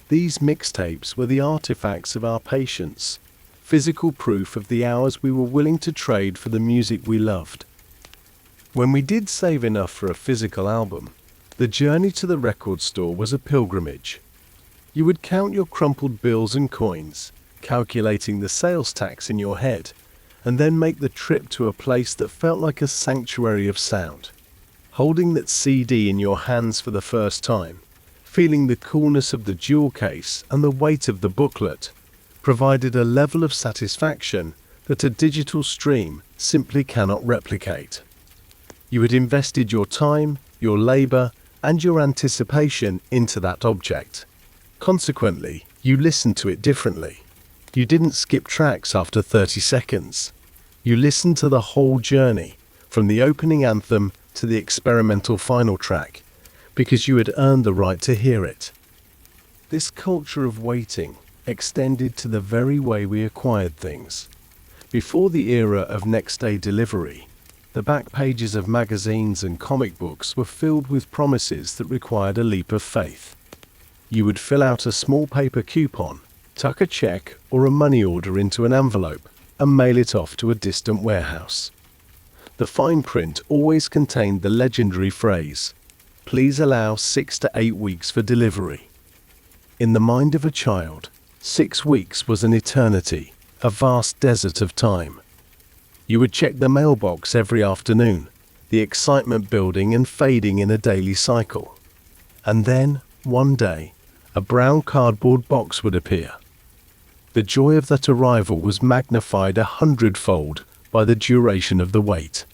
These mixtapes were the artifacts of our patience, physical proof of the hours we were willing to trade for the music we loved. When we did save enough for a physical album, the journey to the record store was a pilgrimage. You would count your crumpled bills and coins, calculating the sales tax in your head, and then make the trip to a place that felt like a sanctuary of sound. Holding that CD in your hands for the first time, feeling the coolness of the jewel case and the weight of the booklet, provided a level of satisfaction that a digital stream simply cannot replicate. You had invested your time, your labor, and your anticipation into that object. Consequently, you listened to it differently. You didn't skip tracks after 30 seconds. You listened to the whole journey, from the opening anthem to the experimental final track, because you had earned the right to hear it. This culture of waiting extended to the very way we acquired things. Before the era of next-day delivery, the back pages of magazines and comic books were filled with promises that required a leap of faith. You would fill out a small paper coupon, tuck a check or a money order into an envelope, and mail it off to a distant warehouse. The fine print always contained the legendary phrase, "Please allow 6 to 8 weeks for delivery." In the mind of a child, 6 weeks was an eternity, a vast desert of time. You would check the mailbox every afternoon, the excitement building and fading in a daily cycle. And then, one day, a brown cardboard box would appear. The joy of that arrival was magnified 100-fold by the duration of the wait.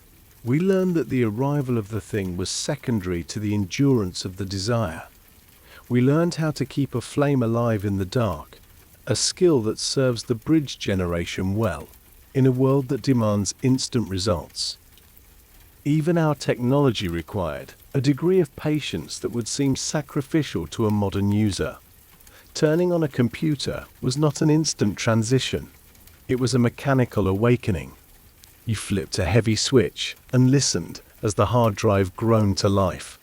We learned that the arrival of the thing was secondary to the endurance of the desire. We learned how to keep a flame alive in the dark, a skill that serves the bridge generation well, in a world that demands instant results. Even our technology required a degree of patience that would seem sacrificial to a modern user. Turning on a computer was not an instant transition. It was a mechanical awakening. You flipped a heavy switch and listened as the hard drive groaned to life,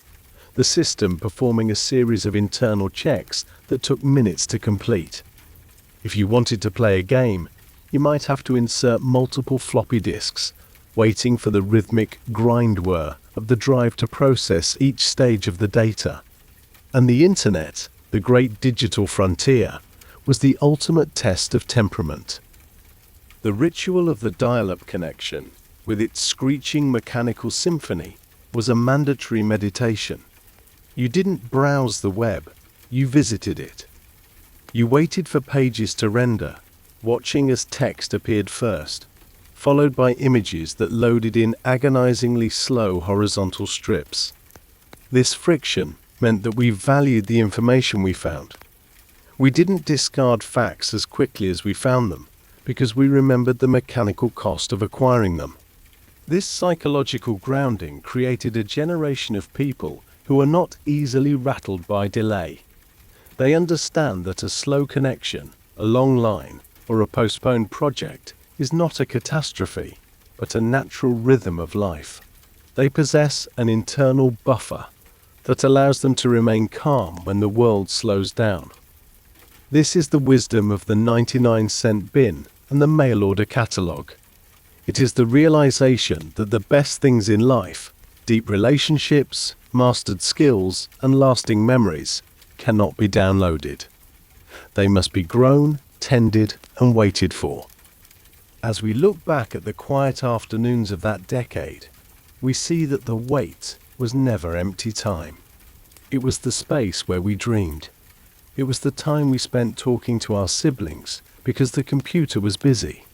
the system performing a series of internal checks that took minutes to complete. If you wanted to play a game, you might have to insert multiple floppy disks, waiting for the rhythmic grind whir of the drive to process each stage of the data. And the internet, the great digital frontier, was the ultimate test of temperament. The ritual of the dial-up connection, with its screeching mechanical symphony, was a mandatory meditation. You didn't browse the web, you visited it. You waited for pages to render, watching as text appeared first, followed by images that loaded in agonizingly slow horizontal strips. This friction meant that we valued the information we found. We didn't discard facts as quickly as we found them, because we remembered the mechanical cost of acquiring them. This psychological grounding created a generation of people who are not easily rattled by delay. They understand that a slow connection, a long line, or a postponed project is not a catastrophe, but a natural rhythm of life. They possess an internal buffer that allows them to remain calm when the world slows down. This is the wisdom of the 99-cent bin and the mail-order catalogue. It is the realization that the best things in life, deep relationships, mastered skills, and lasting memories, cannot be downloaded. They must be grown, tended, and waited for. As we look back at the quiet afternoons of that decade, we see that the wait was never empty time. It was the space where we dreamed. It was the time we spent talking to our siblings because the computer was busy.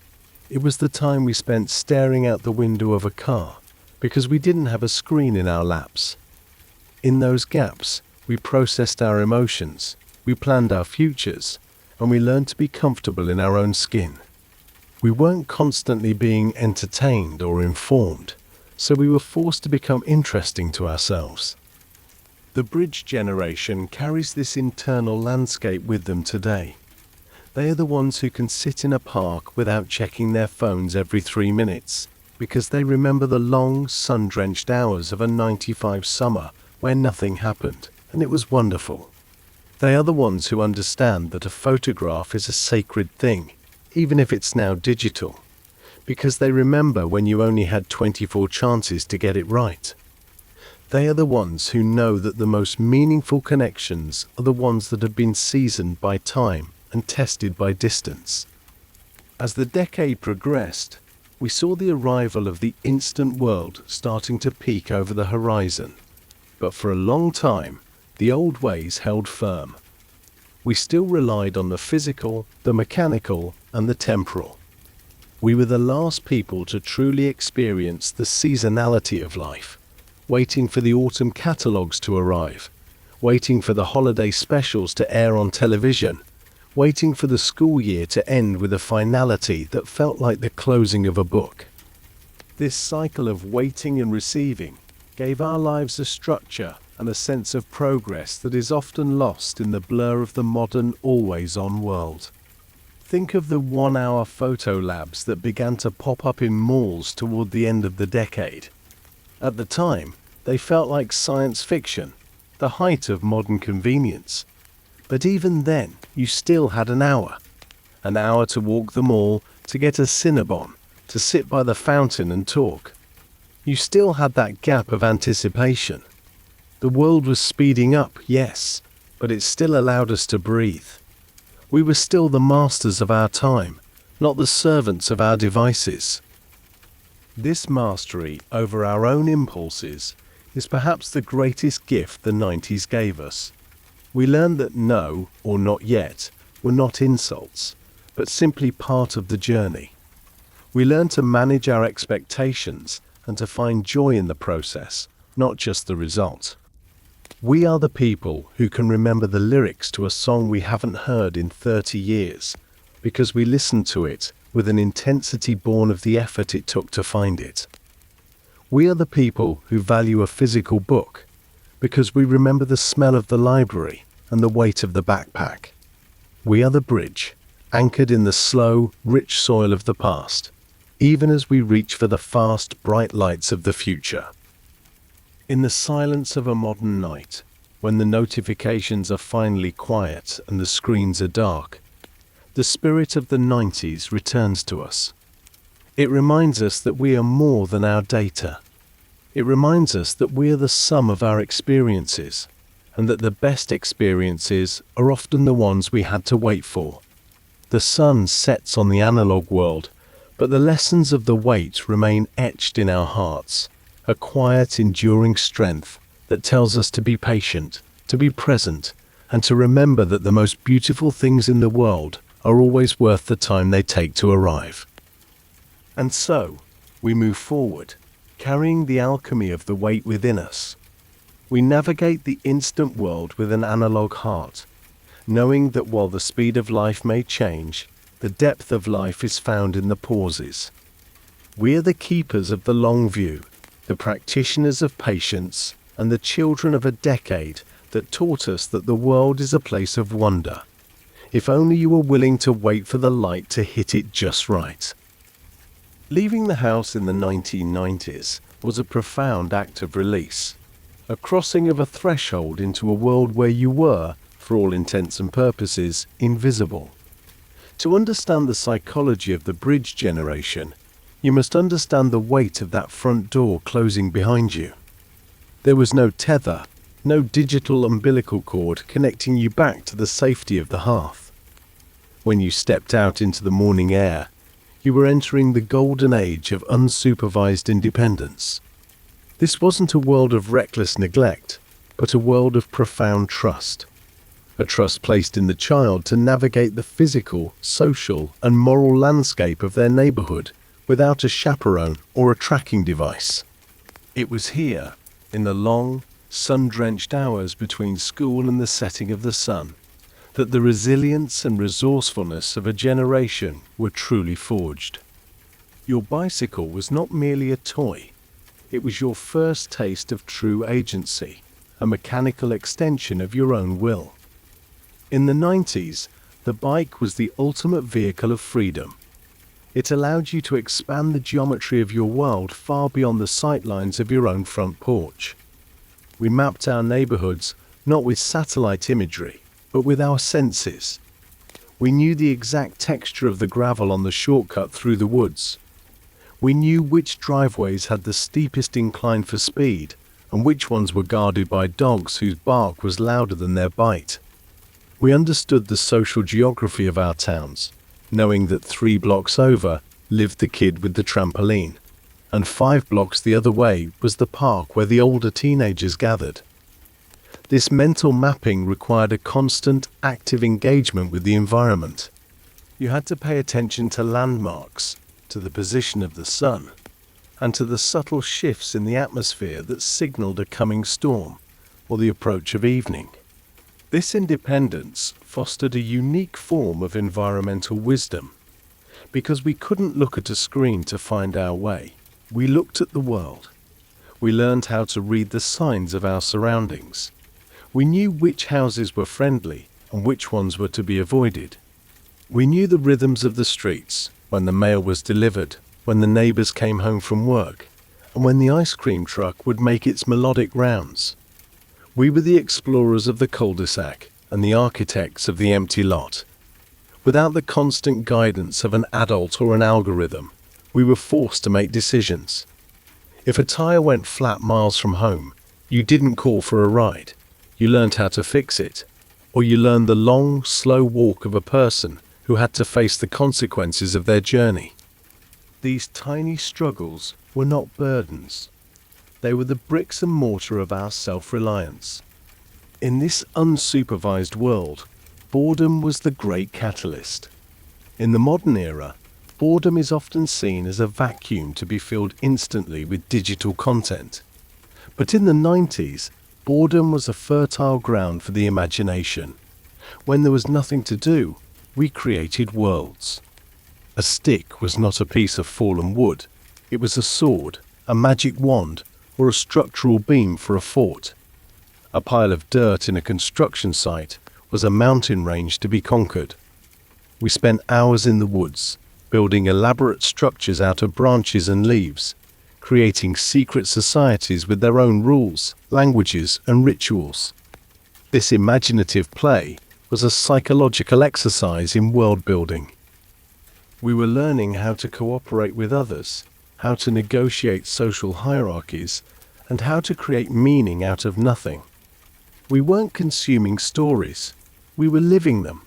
It was the time we spent staring out the window of a car because we didn't have a screen in our laps. In those gaps, we processed our emotions, we planned our futures, and we learned to be comfortable in our own skin. We weren't constantly being entertained or informed, so we were forced to become interesting to ourselves. The bridge generation carries this internal landscape with them today. They are the ones who can sit in a park without checking their phones every 3 minutes, because they remember the long, sun-drenched hours of a 95 summer where nothing happened, and it was wonderful. They are the ones who understand that a photograph is a sacred thing, even if it's now digital, because they remember when you only had 24 chances to get it right. They are the ones who know that the most meaningful connections are the ones that have been seasoned by time and tested by distance. As the decade progressed, we saw the arrival of the instant world starting to peak over the horizon. But for a long time, the old ways held firm. We still relied on the physical, the mechanical, and the temporal. We were the last people to truly experience the seasonality of life, waiting for the autumn catalogues to arrive, waiting for the holiday specials to air on television, waiting for the school year to end with a finality that felt like the closing of a book. This cycle of waiting and receiving gave our lives a structure and a sense of progress that is often lost in the blur of the modern, always-on world. Think of the 1-hour photo labs that began to pop up in malls toward the end of the decade. At the time, they felt like science fiction, the height of modern convenience. But even then, you still had an hour to walk the mall, to get a Cinnabon, to sit by the fountain and talk. You still had that gap of anticipation. The world was speeding up, yes, but it still allowed us to breathe. We were still the masters of our time, not the servants of our devices. This mastery over our own impulses is perhaps the greatest gift the 90s gave us. We learned that no, or not yet, were not insults, but simply part of the journey. We learned to manage our expectations and to find joy in the process, not just the result. We are the people who can remember the lyrics to a song we haven't heard in 30 years, because we listened to it with an intensity born of the effort it took to find it. We are the people who value a physical book, because we remember the smell of the library and the weight of the backpack. We are the bridge, anchored in the slow, rich soil of the past, even as we reach for the fast, bright lights of the future. In the silence of a modern night, when the notifications are finally quiet and the screens are dark, the spirit of the 90s returns to us. It reminds us that we are more than our data. It reminds us that we are the sum of our experiences, and that the best experiences are often the ones we had to wait for. The sun sets on the analog world, but the lessons of the wait remain etched in our hearts, a quiet, enduring strength that tells us to be patient, to be present, and to remember that the most beautiful things in the world are always worth the time they take to arrive. And so, we move forward, carrying the alchemy of the wait within us. We navigate the instant world with an analog heart, knowing that while the speed of life may change, the depth of life is found in the pauses. We are the keepers of the long view, the practitioners of patience, and the children of a decade that taught us that the world is a place of wonder, if only you were willing to wait for the light to hit it just right. Leaving the house in the 1990s was a profound act of release, a crossing of a threshold into a world where you were, for all intents and purposes, invisible. To understand the psychology of the bridge generation, you must understand the weight of that front door closing behind you. There was no tether, no digital umbilical cord connecting you back to the safety of the hearth. When you stepped out into the morning air, you were entering the golden age of unsupervised independence. This wasn't a world of reckless neglect, but a world of profound trust. A trust placed in the child to navigate the physical, social, and moral landscape of their neighborhood without a chaperone or a tracking device. It was here, in the long, sun-drenched hours between school and the setting of the sun, that the resilience and resourcefulness of a generation were truly forged. Your bicycle was not merely a toy. It was your first taste of true agency, a mechanical extension of your own will. In the 90s, the bike was the ultimate vehicle of freedom. It allowed you to expand the geometry of your world far beyond the sightlines of your own front porch. We mapped our neighborhoods not with satellite imagery, but with our senses. We knew the exact texture of the gravel on the shortcut through the woods. We knew which driveways had the steepest incline for speed, and which ones were guarded by dogs whose bark was louder than their bite. We understood the social geography of our towns, knowing that 3 blocks over lived the kid with the trampoline, and 5 blocks the other way was the park where the older teenagers gathered. This mental mapping required a constant, active engagement with the environment. You had to pay attention to landmarks, to the position of the sun, and to the subtle shifts in the atmosphere that signaled a coming storm or the approach of evening. This independence fostered a unique form of environmental wisdom. Because we couldn't look at a screen to find our way, we looked at the world. We learned how to read the signs of our surroundings. We knew which houses were friendly and which ones were to be avoided. We knew the rhythms of the streets, when the mail was delivered, when the neighbors came home from work, and when the ice cream truck would make its melodic rounds. We were the explorers of the cul-de-sac and the architects of the empty lot. Without the constant guidance of an adult or an algorithm, we were forced to make decisions. If a tire went flat miles from home, you didn't call for a ride. You learned how to fix it, or you learned the long, slow walk of a person who had to face the consequences of their journey. These tiny struggles were not burdens. They were the bricks and mortar of our self-reliance. In this unsupervised world, boredom was the great catalyst. In the modern era, boredom is often seen as a vacuum to be filled instantly with digital content. But in the 90s, boredom was a fertile ground for the imagination. When there was nothing to do, we created worlds. A stick was not a piece of fallen wood. It was a sword, a magic wand, or a structural beam for a fort. A pile of dirt in a construction site was a mountain range to be conquered. We spent hours in the woods, building elaborate structures out of branches and leaves, creating secret societies with their own rules, languages, and rituals. This imaginative play was a psychological exercise in world building. We were learning how to cooperate with others, how to negotiate social hierarchies, and how to create meaning out of nothing. We weren't consuming stories, we were living them.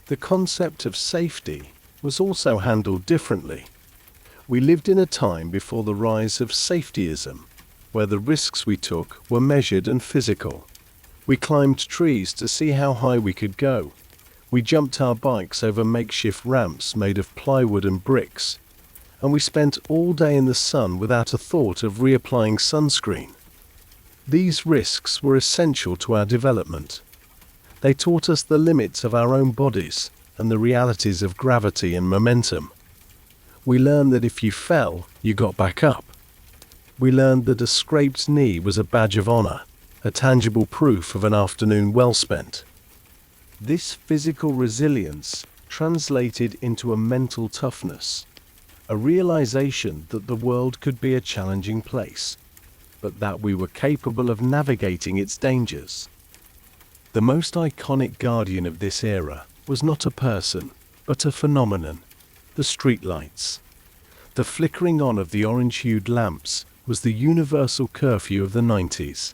The concept of safety was also handled differently. We lived in a time before the rise of safetyism, where the risks we took were measured and physical. We climbed trees to see how high we could go. We jumped our bikes over makeshift ramps made of plywood and bricks, and we spent all day in the sun without a thought of reapplying sunscreen. These risks were essential to our development. They taught us the limits of our own bodies and the realities of gravity and momentum. We learned that if you fell, you got back up. We learned that a scraped knee was a badge of honor, a tangible proof of an afternoon well spent. This physical resilience translated into a mental toughness. a realization that the world could be a challenging place, but that we were capable of navigating its dangers. The most iconic guardian of this era was not a person, but a phenomenon: the streetlights. The flickering on of the orange-hued lamps was the universal curfew of the 90s.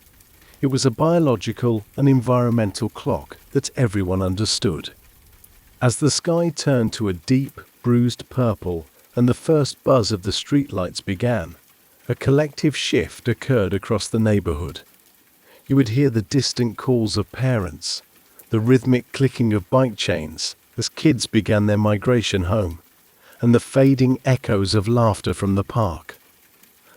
It was a biological and environmental clock that everyone understood. As the sky turned to a deep, bruised purple and the first buzz of the streetlights began, a collective shift occurred across the neighborhood. You would hear the distant calls of parents, the rhythmic clicking of bike chains as kids began their migration home, and the fading echoes of laughter from the park.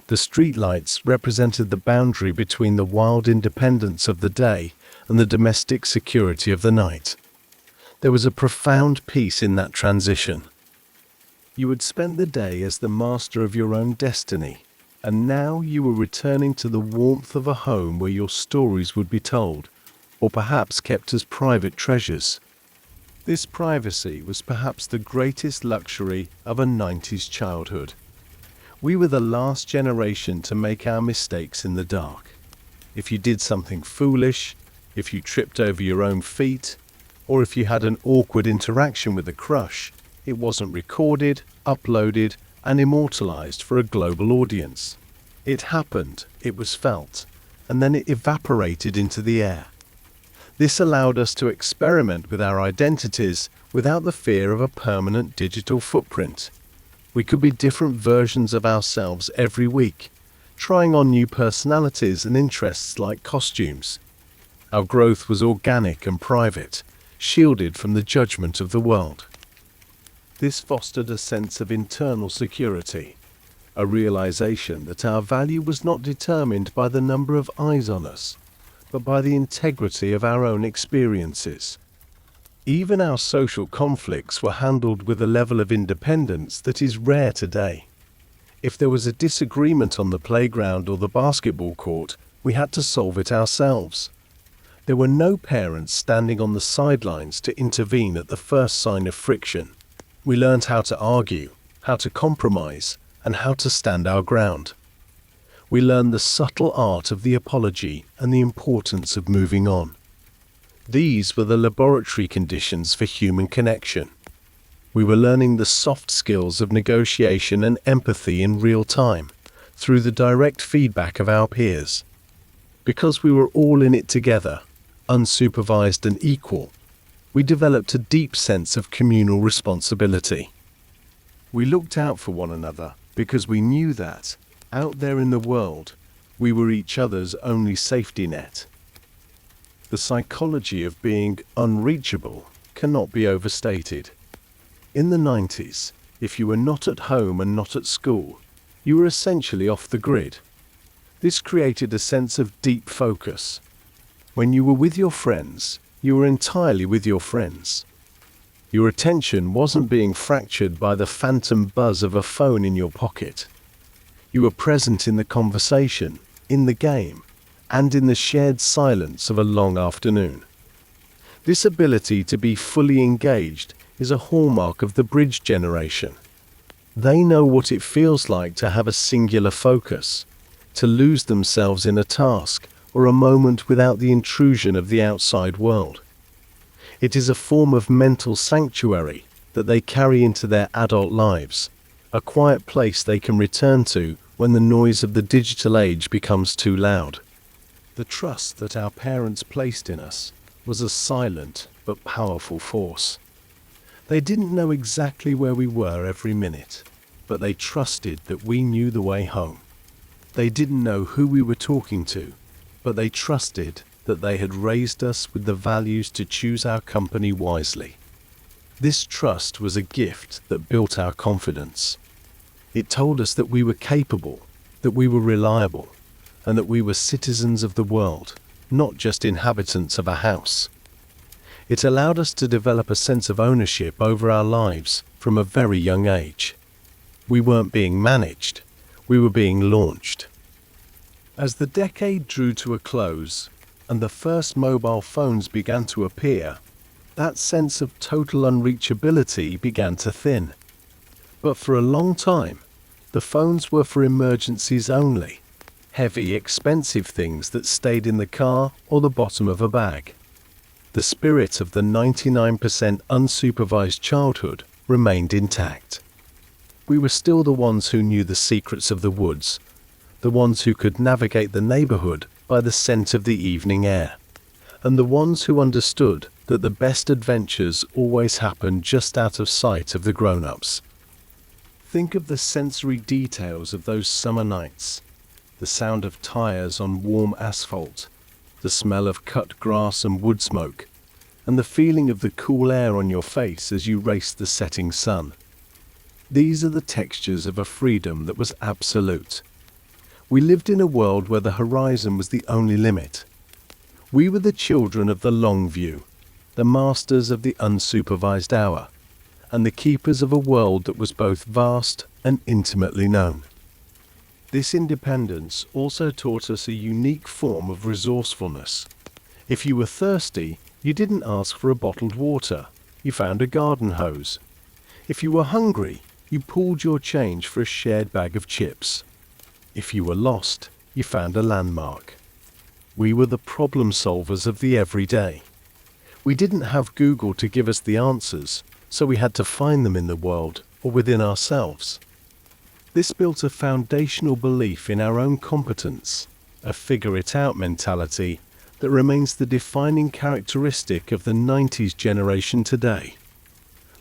The streetlights represented the boundary between the wild independence of the day and the domestic security of the night. There was a profound peace in that transition. You had spent the day as the master of your own destiny, and now you were returning to the warmth of a home where your stories would be told, or perhaps kept as private treasures. This privacy was perhaps the greatest luxury of a 90s childhood. We were the last generation to make our mistakes in the dark. If you did something foolish, if you tripped over your own feet, or if you had an awkward interaction with a crush, it wasn't recorded, uploaded, and immortalized for a global audience. It happened, it was felt, and then it evaporated into the air. This allowed us to experiment with our identities without the fear of a permanent digital footprint. We could be different versions of ourselves every week, trying on new personalities and interests like costumes. Our growth was organic and private, shielded from the judgment of the world. This fostered a sense of internal security, a realization that our value was not determined by the number of eyes on us, but by the integrity of our own experiences. Even our social conflicts were handled with a level of independence that is rare today. If there was a disagreement on the playground or the basketball court, we had to solve it ourselves. There were no parents standing on the sidelines to intervene at the first sign of friction. We learned how to argue, how to compromise, and how to stand our ground. We learned the subtle art of the apology and the importance of moving on. These were the laboratory conditions for human connection. We were learning the soft skills of negotiation and empathy in real time, through the direct feedback of our peers. Because we were all in it together, unsupervised and equal, we developed a deep sense of communal responsibility. We looked out for one another because we knew that, out there in the world, we were each other's only safety net. The psychology of being unreachable cannot be overstated. In the 90s, if you were not at home and not at school, you were essentially off the grid. This created a sense of deep focus. When you were with your friends, you were entirely with your friends. Your attention wasn't being fractured by the phantom buzz of a phone in your pocket. You were present in the conversation, in the game, and in the shared silence of a long afternoon. This ability to be fully engaged is a hallmark of the bridge generation. They know what it feels like to have a singular focus, to lose themselves in a task or a moment without the intrusion of the outside world. It is a form of mental sanctuary that they carry into their adult lives, a quiet place they can return to when the noise of the digital age becomes too loud. The trust that our parents placed in us was a silent but powerful force. They didn't know exactly where we were every minute, but they trusted that we knew the way home. They didn't know who we were talking to, but they trusted that they had raised us with the values to choose our company wisely. This trust was a gift that built our confidence. It told us that we were capable, that we were reliable, and that we were citizens of the world, not just inhabitants of a house. It allowed us to develop a sense of ownership over our lives from a very young age. We weren't being managed, we were being launched. As the decade drew to a close, and the first mobile phones began to appear, that sense of total unreachability began to thin. But for a long time, the phones were for emergencies only. Heavy, expensive things that stayed in the car or the bottom of a bag. The spirit of the 99% unsupervised childhood remained intact. We were still the ones who knew the secrets of the woods, the ones who could navigate the neighborhood by the scent of the evening air, and the ones who understood that the best adventures always happen just out of sight of the grown-ups. Think of the sensory details of those summer nights, the sound of tires on warm asphalt, the smell of cut grass and wood smoke, and the feeling of the cool air on your face as you raced the setting sun. These are the textures of a freedom that was absolute. We lived in a world where the horizon was the only limit. We were the children of the long view, the masters of the unsupervised hour, and the keepers of a world that was both vast and intimately known. This independence also taught us a unique form of resourcefulness. If you were thirsty, you didn't ask for a bottled water, you found a garden hose. If you were hungry, you pooled your change for a shared bag of chips. If you were lost, you found a landmark. We were the problem solvers of the everyday. We didn't have Google to give us the answers, so we had to find them in the world or within ourselves. This built a foundational belief in our own competence, a figure-it-out mentality that remains the defining characteristic of the 90s generation today.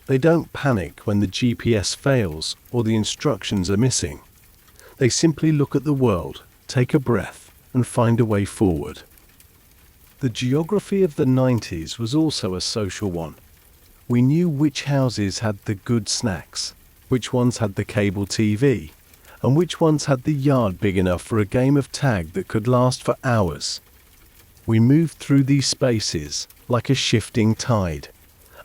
They don't panic when the GPS fails or the instructions are missing. They simply look at the world, take a breath, and find a way forward. The geography of the 90s was also a social one. We knew which houses had the good snacks, which ones had the cable TV, and which ones had the yard big enough for a game of tag that could last for hours. We moved through these spaces like a shifting tide,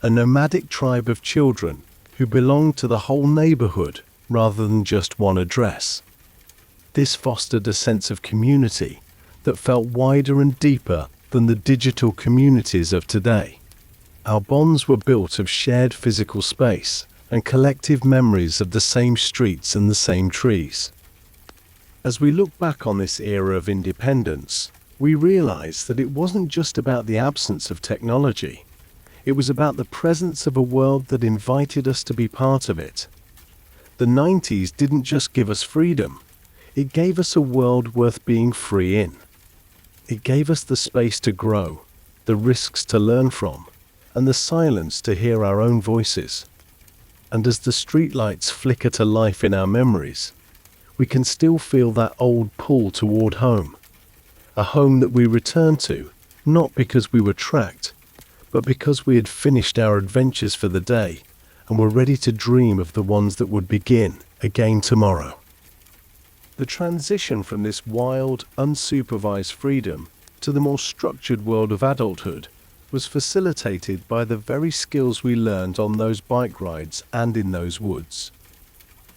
a nomadic tribe of children who belonged to the whole neighborhood rather than just one address. This fostered a sense of community that felt wider and deeper than the digital communities of today. Our bonds were built of shared physical space and collective memories of the same streets and the same trees. As we look back on this era of independence, we realize that it wasn't just about the absence of technology. It was about the presence of a world that invited us to be part of it. The 90s didn't just give us freedom, it gave us a world worth being free in. It gave us the space to grow, the risks to learn from, and the silence to hear our own voices. And as the streetlights flicker to life in our memories, we can still feel that old pull toward home. A home that we return to, not because we were tracked, but because we had finished our adventures for the day and were ready to dream of the ones that would begin again tomorrow. The transition from this wild, unsupervised freedom to the more structured world of adulthood was facilitated by the very skills we learned on those bike rides and in those woods.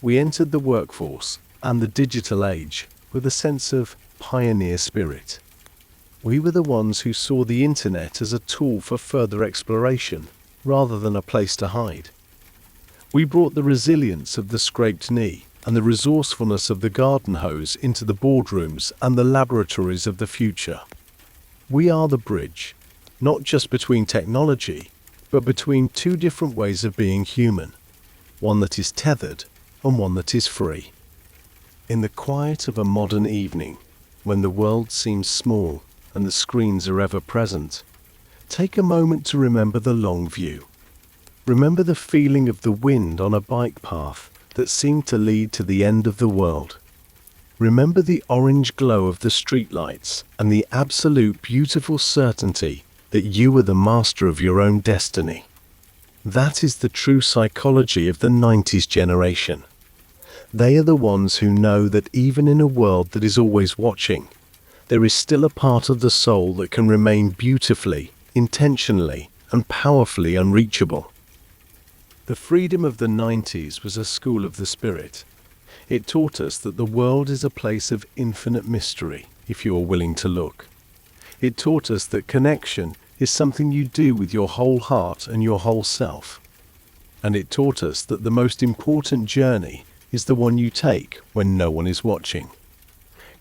We entered the workforce and the digital age with a sense of pioneer spirit. We were the ones who saw the internet as a tool for further exploration rather than a place to hide. We brought the resilience of the scraped knee and the resourcefulness of the garden hose into the boardrooms and the laboratories of the future. We are the bridge, not just between technology, but between two different ways of being human, one that is tethered and one that is free. In the quiet of a modern evening, when the world seems small and the screens are ever present, take a moment to remember the long view. Remember the feeling of the wind on a bike path that seemed to lead to the end of the world. Remember the orange glow of the streetlights and the absolute beautiful certainty that you were the master of your own destiny. That is the true psychology of the 90s generation. They are the ones who know that even in a world that is always watching, there is still a part of the soul that can remain beautifully, intentionally, and powerfully unreachable. The freedom of the 90s was a school of the spirit. It taught us that the world is a place of infinite mystery, if you are willing to look. It taught us that connection is something you do with your whole heart and your whole self. and it taught us that the most important journey is the one you take when no one is watching,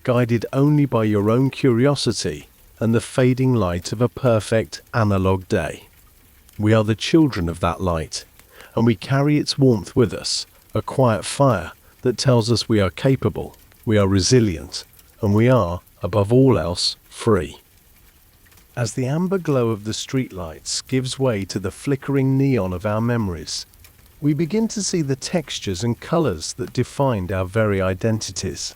guided only by your own curiosity and the fading light of a perfect analog day. We are the children of that light, and we carry its warmth with us, a quiet fire that tells us we are capable, we are resilient, and we are, above all else, free. As the amber glow of the streetlights gives way to the flickering neon of our memories, we begin to see the textures and colors that defined our very identities.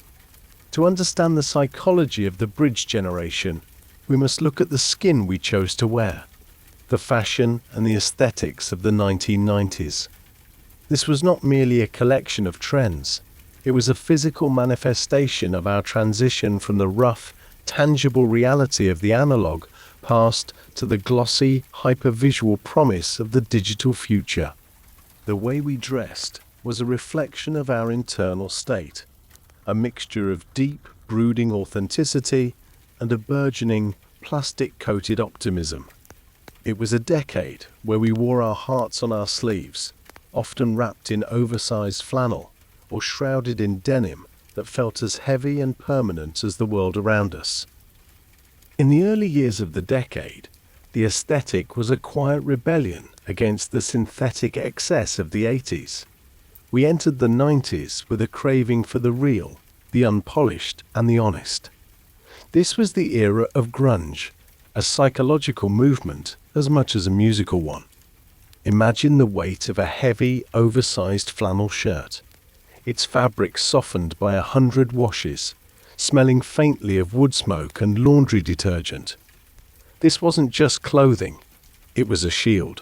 To understand the psychology of the bridge generation, we must look at the skin we chose to wear, the fashion and the aesthetics of the 1990s. This was not merely a collection of trends. It was a physical manifestation of our transition from the rough, tangible reality of the analog past to the glossy, hyper-visual promise of the digital future. The way we dressed was a reflection of our internal state, a mixture of deep, brooding authenticity and a burgeoning, plastic-coated optimism. It was a decade where we wore our hearts on our sleeves, often wrapped in oversized flannel or shrouded in denim that felt as heavy and permanent as the world around us. In the early years of the decade, the aesthetic was a quiet rebellion against the synthetic excess of the 80s. We entered the 90s with a craving for the real, the unpolished, and the honest. This was the era of grunge, a psychological movement as much as a musical one. Imagine the weight of a heavy, oversized flannel shirt, its fabric softened by 100 washes, smelling faintly of wood smoke and laundry detergent. This wasn't just clothing, it was a shield.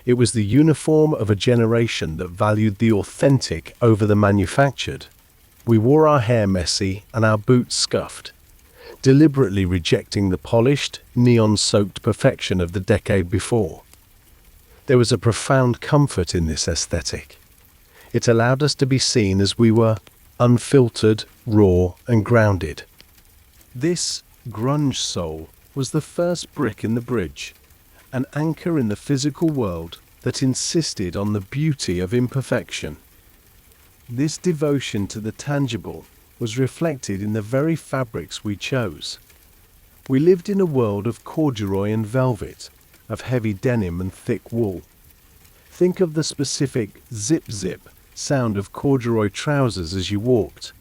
It was the uniform of a generation that valued the authentic over the manufactured. We wore our hair messy and our boots scuffed, deliberately rejecting the polished, neon-soaked perfection of the decade before. There was a profound comfort in this aesthetic. It allowed us to be seen as we were, unfiltered, raw, and grounded. This grunge soul was the first brick in the bridge, an anchor in the physical world that insisted on the beauty of imperfection. This devotion to the tangible was reflected in the very fabrics we chose. We lived in a world of corduroy and velvet, of heavy denim and thick wool. Think of the specific zip-zip sound of corduroy trousers as you walked,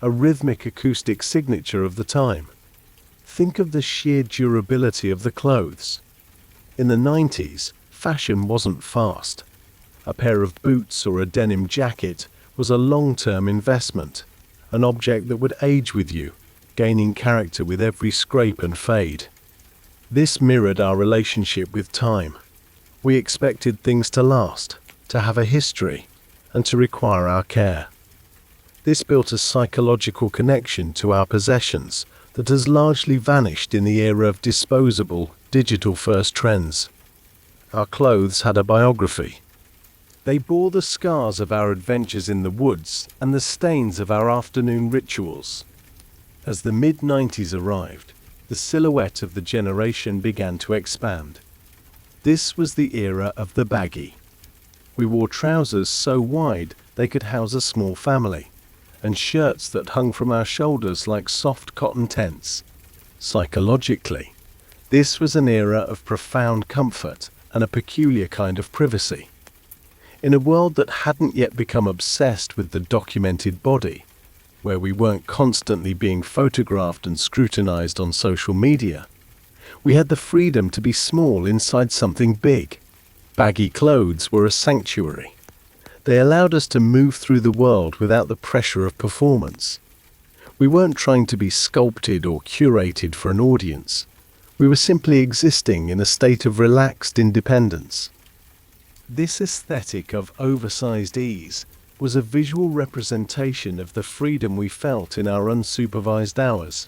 a rhythmic acoustic signature of the time. Think of the sheer durability of the clothes. In the 90s, fashion wasn't fast. A pair of boots or a denim jacket was a long-term investment, an object that would age with you, gaining character with every scrape and fade. This mirrored our relationship with time. We expected things to last, to have a history, and to require our care. This built a psychological connection to our possessions that has largely vanished in the era of disposable, digital-first trends. Our clothes had a biography. They bore the scars of our adventures in the woods and the stains of our afternoon rituals. As the mid-90s arrived, the silhouette of the generation began to expand. This was the era of the baggy. We wore trousers so wide they could house a small family, and shirts that hung from our shoulders like soft cotton tents. Psychologically, this was an era of profound comfort and a peculiar kind of privacy. In a world that hadn't yet become obsessed with the documented body, where we weren't constantly being photographed and scrutinized on social media, we had the freedom to be small inside something big. Baggy clothes were a sanctuary. They allowed us to move through the world without the pressure of performance. We weren't trying to be sculpted or curated for an audience. We were simply existing in a state of relaxed independence. This aesthetic of oversized ease was a visual representation of the freedom we felt in our unsupervised hours.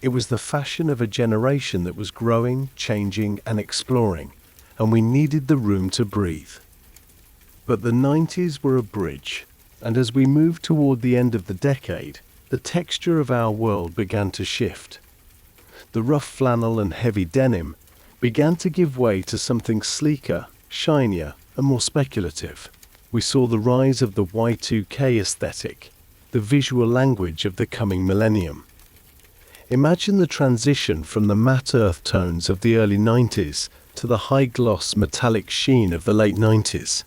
It was the fashion of a generation that was growing, changing, and exploring, and we needed the room to breathe. But the 90s were a bridge, and as we moved toward the end of the decade, the texture of our world began to shift. The rough flannel and heavy denim began to give way to something sleeker, shinier, and more speculative. We saw the rise of the Y2K aesthetic, the visual language of the coming millennium. Imagine the transition from the matte earth tones of the early 90s to the high-gloss metallic sheen of the late 90s.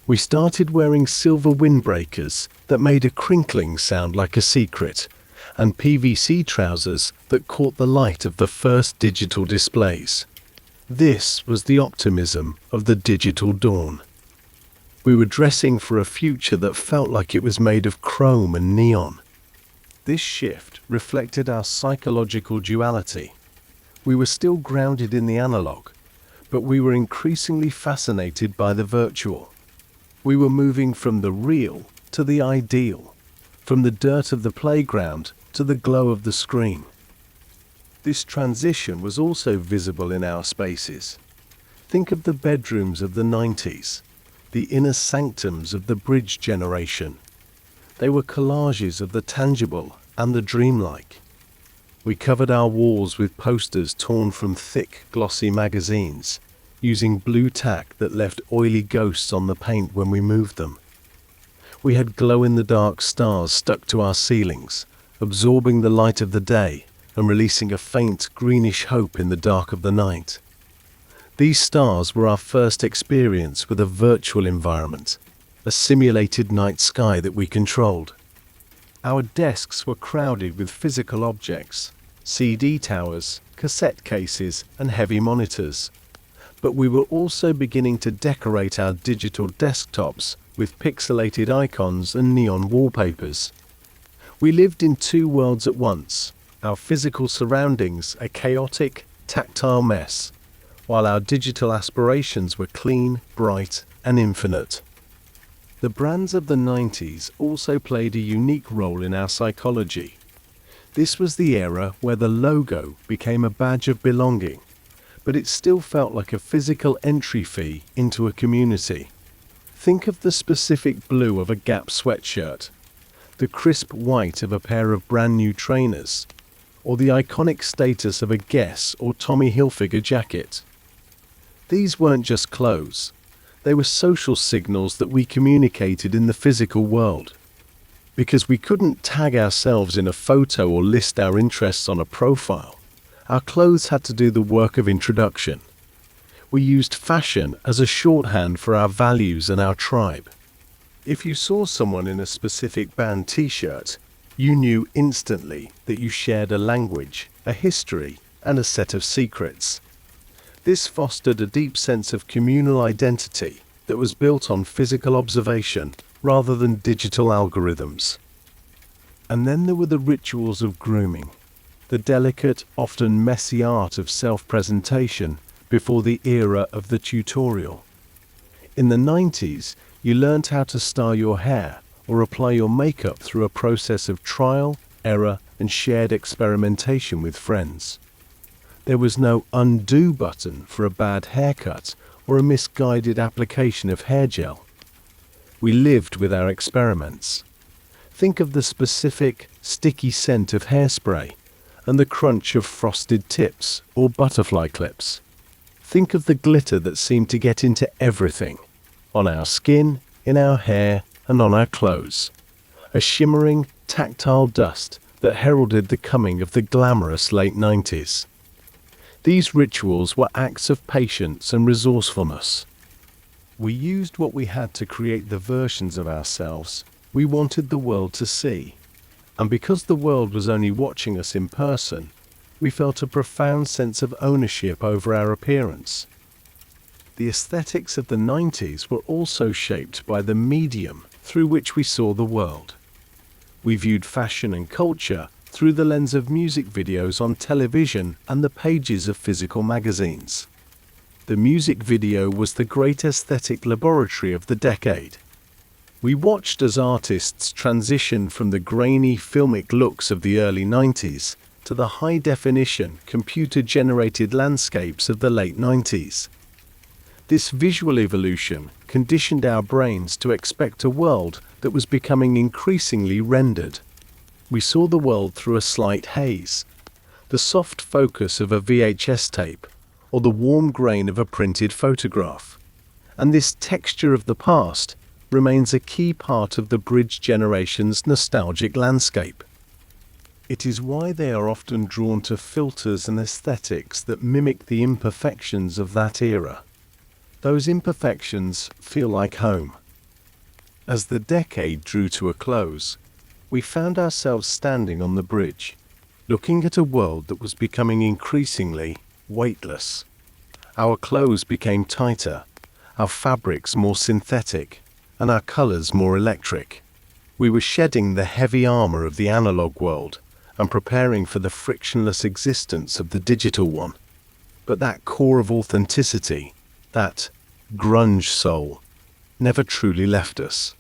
We started wearing silver windbreakers that made a crinkling sound like a secret, and PVC trousers that caught the light of the first digital displays. This was the optimism of the digital dawn. We were dressing for a future that felt like it was made of chrome and neon. This shift reflected our psychological duality. We were still grounded in the analog, but we were increasingly fascinated by the virtual. We were moving from the real to the ideal, from the dirt of the playground to the glow of the screen. This transition was also visible in our spaces. Think of the bedrooms of the 90s, the inner sanctums of the bridge generation. They were collages of the tangible and the dreamlike. We covered our walls with posters torn from thick, glossy magazines, using blue tack that left oily ghosts on the paint when we moved them. We had glow-in-the-dark stars stuck to our ceilings, absorbing the light of the day and releasing a faint greenish hope in the dark of the night. These stars were our first experience with a virtual environment, a simulated night sky that we controlled. Our desks were crowded with physical objects, CD towers, cassette cases, and heavy monitors. But we were also beginning to decorate our digital desktops with pixelated icons and neon wallpapers. We lived in two worlds at once, our physical surroundings a chaotic, tactile mess, while our digital aspirations were clean, bright, and infinite. The brands of the 90s also played a unique role in our psychology. This was the era where the logo became a badge of belonging, but it still felt like a physical entry fee into a community. Think of the specific blue of a Gap sweatshirt, the crisp white of a pair of brand new trainers, or the iconic status of a Guess or Tommy Hilfiger jacket. These weren't just clothes. They were social signals that we communicated in the physical world. Because we couldn't tag ourselves in a photo or list our interests on a profile, our clothes had to do the work of introduction. We used fashion as a shorthand for our values and our tribe. If you saw someone in a specific band t-shirt, you knew instantly that you shared a language, a history, and a set of secrets. This fostered a deep sense of communal identity that was built on physical observation rather than digital algorithms. And then there were the rituals of grooming, the delicate, often messy art of self-presentation before the era of the tutorial. In the 90s, you learned how to style your hair or apply your makeup through a process of trial, error, and shared experimentation with friends. There was no undo button for a bad haircut or a misguided application of hair gel. We lived with our experiments. Think of the specific, sticky scent of hairspray and the crunch of frosted tips or butterfly clips. Think of the glitter that seemed to get into everything, on our skin, in our hair, and on our clothes. A shimmering, tactile dust that heralded the coming of the glamorous late 90s. These rituals were acts of patience and resourcefulness. We used what we had to create the versions of ourselves we wanted the world to see. And because the world was only watching us in person, we felt a profound sense of ownership over our appearance. The aesthetics of the 90s were also shaped by the medium through which we saw the world. We viewed fashion and culture through the lens of music videos on television and the pages of physical magazines. The music video was the great aesthetic laboratory of the decade. We watched as artists transitioned from the grainy, filmic looks of the early 90s to the high-definition, computer-generated landscapes of the late 90s. This visual evolution conditioned our brains to expect a world that was becoming increasingly rendered. We saw the world through a slight haze, the soft focus of a VHS tape, or the warm grain of a printed photograph. And this texture of the past remains a key part of the bridge generation's nostalgic landscape. It is why they are often drawn to filters and aesthetics that mimic the imperfections of that era. Those imperfections feel like home. As the decade drew to a close, we found ourselves standing on the bridge, looking at a world that was becoming increasingly weightless. Our clothes became tighter, our fabrics more synthetic, and our colors more electric. We were shedding the heavy armor of the analog world and preparing for the frictionless existence of the digital one. But that core of authenticity, that grunge soul, never truly left us.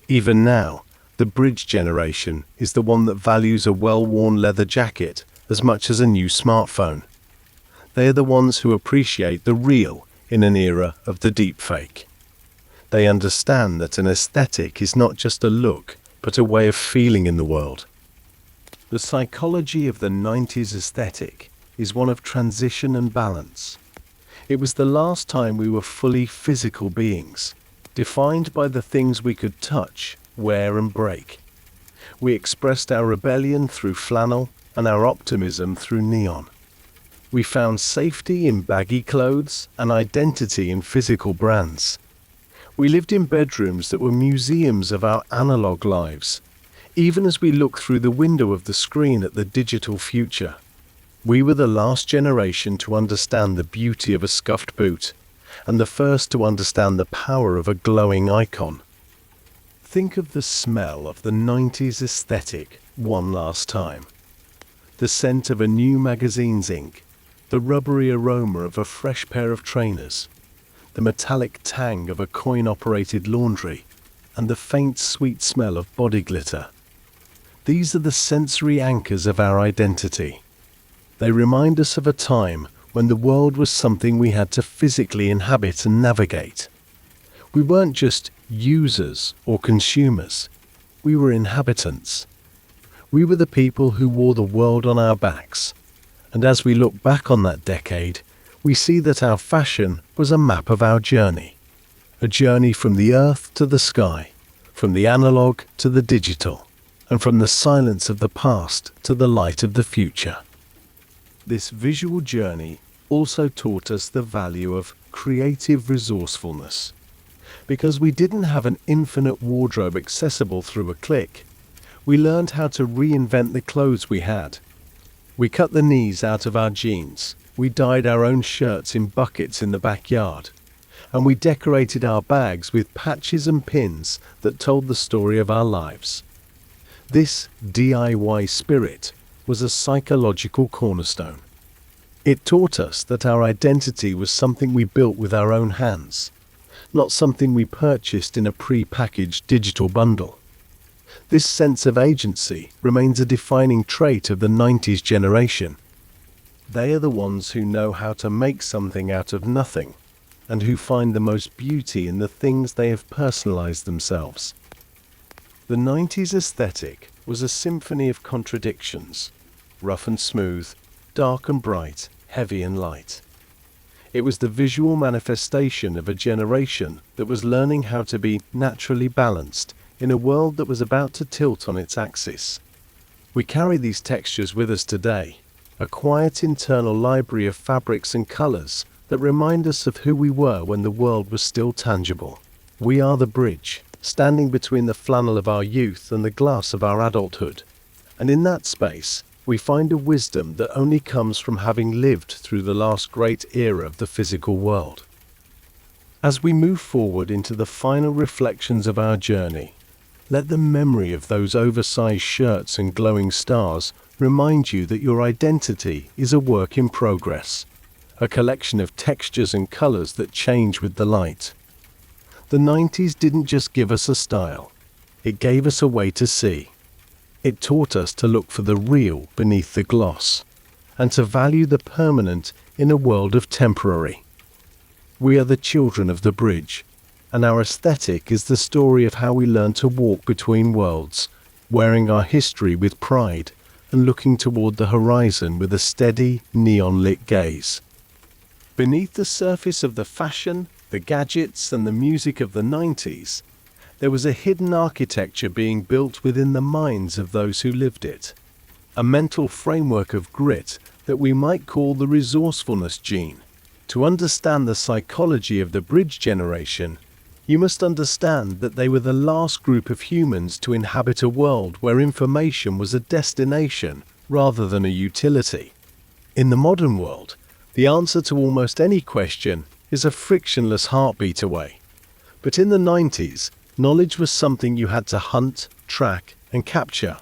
Even now, the bridge generation is the one that values a well-worn leather jacket as much as a new smartphone. They are the ones who appreciate the real in an era of the deepfake. They understand that an aesthetic is not just a look, but a way of feeling in the world. The psychology of the 90s aesthetic is one of transition and balance. It was the last time we were fully physical beings, defined by the things we could touch, wear and break. We expressed our rebellion through flannel and our optimism through neon. We found safety in baggy clothes and identity in physical brands. We lived in bedrooms that were museums of our analog lives, even as we looked through the window of the screen at the digital future. We were the last generation to understand the beauty of a scuffed boot, and the first to understand the power of a glowing icon. Think of the smell of the 90s aesthetic one last time. The scent of a new magazine's ink, the rubbery aroma of a fresh pair of trainers, the metallic tang of a coin-operated laundry, and the faint sweet smell of body glitter. These are the sensory anchors of our identity. They remind us of a time when the world was something we had to physically inhabit and navigate. We weren't just users or consumers. We were inhabitants. We were the people who wore the world on our backs. And as we look back on that decade, we see that our fashion was a map of our journey. A journey from the earth to the sky, from the analog to the digital, and from the silence of the past to the light of the future. This visual journey also taught us the value of creative resourcefulness. Because we didn't have an infinite wardrobe accessible through a click, we learned how to reinvent the clothes we had. We cut the knees out of our jeans, we dyed our own shirts in buckets in the backyard, and we decorated our bags with patches and pins that told the story of our lives. This DIY spirit was a psychological cornerstone. It taught us that our identity was something we built with our own hands, not something we purchased in a pre-packaged digital bundle. This sense of agency remains a defining trait of the 90s generation. They are the ones who know how to make something out of nothing, and who find the most beauty in the things they have personalized themselves. The 90s aesthetic was a symphony of contradictions, rough and smooth, dark and bright, heavy and light. It was the visual manifestation of a generation that was learning how to be naturally balanced in a world that was about to tilt on its axis. We carry these textures with us today, a quiet internal library of fabrics and colors that remind us of who we were when the world was still tangible. We are the bridge, standing between the flannel of our youth and the glass of our adulthood. And in that space, we find a wisdom that only comes from having lived through the last great era of the physical world. As we move forward into the final reflections of our journey, let the memory of those oversized shirts and glowing stars remind you that your identity is a work in progress, a collection of textures and colors that change with the light. The 90s didn't just give us a style, it gave us a way to see. It taught us to look for the real beneath the gloss, and to value the permanent in a world of temporary. We are the children of the bridge, and our aesthetic is the story of how we learn to walk between worlds, wearing our history with pride and looking toward the horizon with a steady, neon-lit gaze. Beneath the surface of the fashion, the gadgets and the music of the 90s, there was a hidden architecture being built within the minds of those who lived it. A mental framework of grit that we might call the resourcefulness gene. To understand the psychology of the bridge generation, you must understand that they were the last group of humans to inhabit a world where information was a destination rather than a utility. In the modern world, the answer to almost any question is a frictionless heartbeat away. But in the 90s, knowledge was something you had to hunt, track, and capture.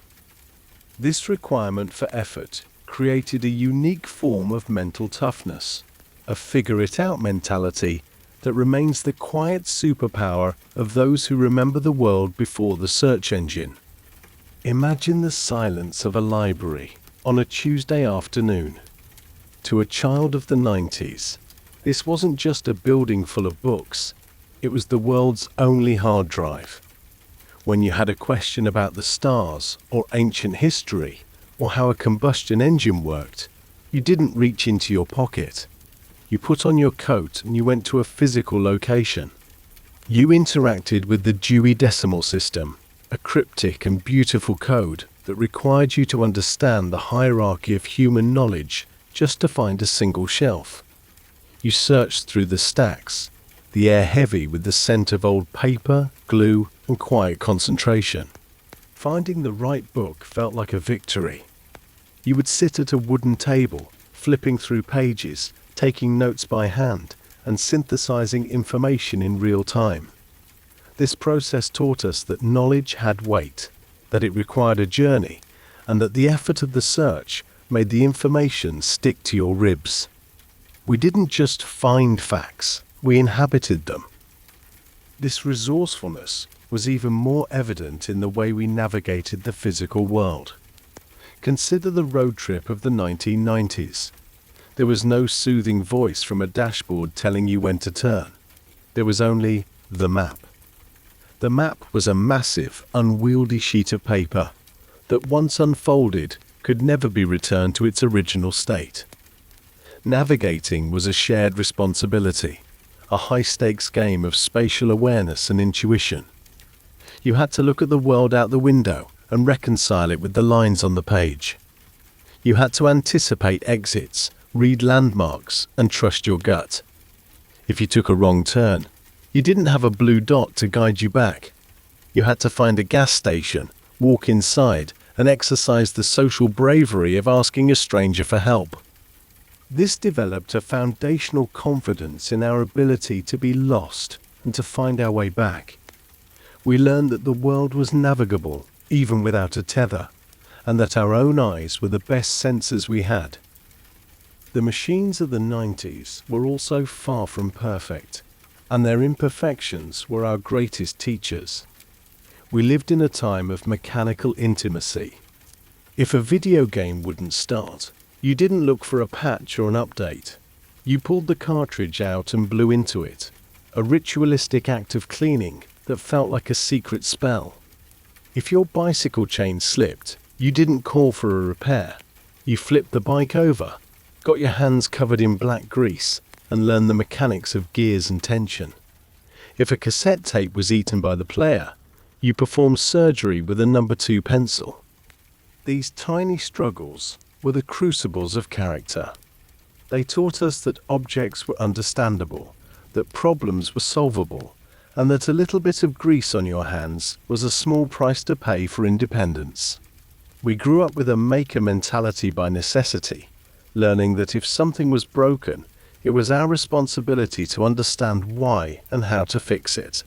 This requirement for effort created a unique form of mental toughness, a figure-it-out mentality that remains the quiet superpower of those who remember the world before the search engine. Imagine the silence of a library on a Tuesday afternoon. To a child of the 90s, this wasn't just a building full of books, it was the world's only hard drive. When you had a question about the stars, or ancient history, or how a combustion engine worked, you didn't reach into your pocket. You put on your coat and you went to a physical location. You interacted with the Dewey Decimal System, a cryptic and beautiful code that required you to understand the hierarchy of human knowledge just to find a single shelf. You searched through the stacks, the air heavy with the scent of old paper, glue, and quiet concentration. Finding the right book felt like a victory. You would sit at a wooden table, flipping through pages, taking notes by hand, and synthesizing information in real time. This process taught us that knowledge had weight, that it required a journey, and that the effort of the search made the information stick to your ribs. We didn't just find facts, we inhabited them. This resourcefulness was even more evident in the way we navigated the physical world. Consider the road trip of the 1990s. There was no soothing voice from a dashboard telling you when to turn. There was only the map. The map was a massive, unwieldy sheet of paper that, once unfolded, could never be returned to its original state. Navigating was a shared responsibility, a high-stakes game of spatial awareness and intuition. You had to look at the world out the window and reconcile it with the lines on the page. You had to anticipate exits, read landmarks, and trust your gut. If you took a wrong turn, you didn't have a blue dot to guide you back. You had to find a gas station, walk inside, and exercise the social bravery of asking a stranger for help. This developed a foundational confidence in our ability to be lost and to find our way back. We learned that the world was navigable, even without a tether, and that our own eyes were the best sensors we had. The machines of the 90s were also far from perfect, and their imperfections were our greatest teachers. We lived in a time of mechanical intimacy. If a video game wouldn't start, you didn't look for a patch or an update. You pulled the cartridge out and blew into it, a ritualistic act of cleaning that felt like a secret spell. If your bicycle chain slipped, you didn't call for a repair. You flipped the bike over, got your hands covered in black grease, and learned the mechanics of gears and tension. If a cassette tape was eaten by the player, you performed surgery with a number 2 pencil. These tiny struggles were the crucibles of character. They taught us that objects were understandable, that problems were solvable, and that a little bit of grease on your hands was a small price to pay for independence. We grew up with a maker mentality by necessity, learning that if something was broken, it was our responsibility to understand why and how to fix it.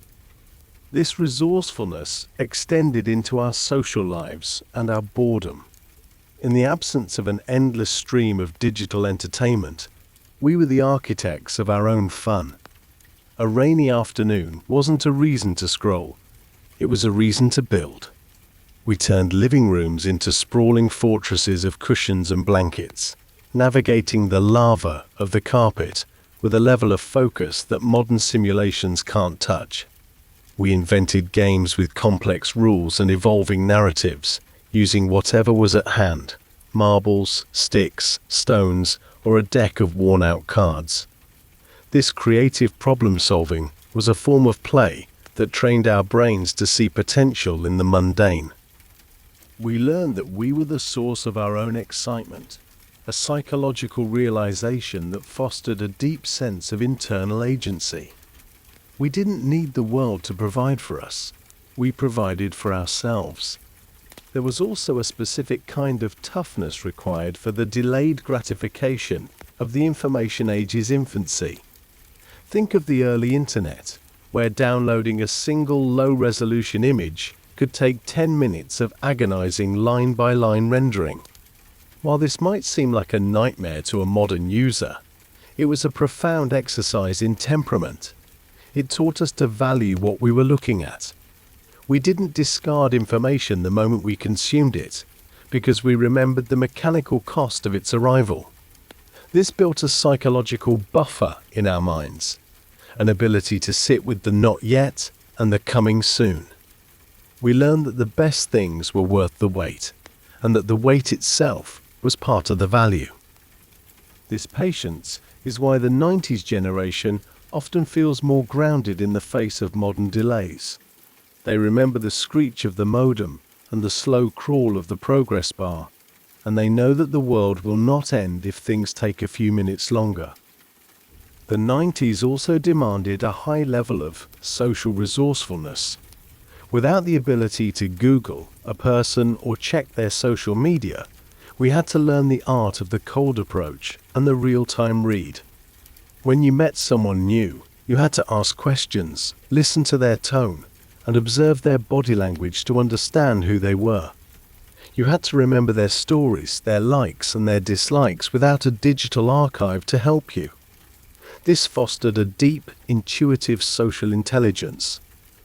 This resourcefulness extended into our social lives and our boredom. In the absence of an endless stream of digital entertainment, we were the architects of our own fun. A rainy afternoon wasn't a reason to scroll, it was a reason to build. We turned living rooms into sprawling fortresses of cushions and blankets, navigating the lava of the carpet with a level of focus that modern simulations can't touch. We invented games with complex rules and evolving narratives, using whatever was at hand: marbles, sticks, stones, or a deck of worn-out cards. This creative problem-solving was a form of play that trained our brains to see potential in the mundane. We learned that we were the source of our own excitement, a psychological realization that fostered a deep sense of internal agency. We didn't need the world to provide for us. We provided for ourselves. There was also a specific kind of toughness required for the delayed gratification of the information age's infancy. Think of the early internet, where downloading a single low-resolution image could take 10 minutes of agonizing line-by-line rendering. While this might seem like a nightmare to a modern user, it was a profound exercise in temperament. It taught us to value what we were looking at. We didn't discard information the moment we consumed it, because we remembered the mechanical cost of its arrival. This built a psychological buffer in our minds, an ability to sit with the not yet and the coming soon. We learned that the best things were worth the wait, and that the wait itself was part of the value. This patience is why the 90s generation often feels more grounded in the face of modern delays. They remember the screech of the modem and the slow crawl of the progress bar, and they know that the world will not end if things take a few minutes longer. The 90s also demanded a high level of social resourcefulness. Without the ability to Google a person or check their social media, we had to learn the art of the cold approach and the real-time read. When you met someone new, you had to ask questions, listen to their tone, and observe their body language to understand who they were. You had to remember their stories, their likes and their dislikes without a digital archive to help you. This fostered a deep, intuitive social intelligence.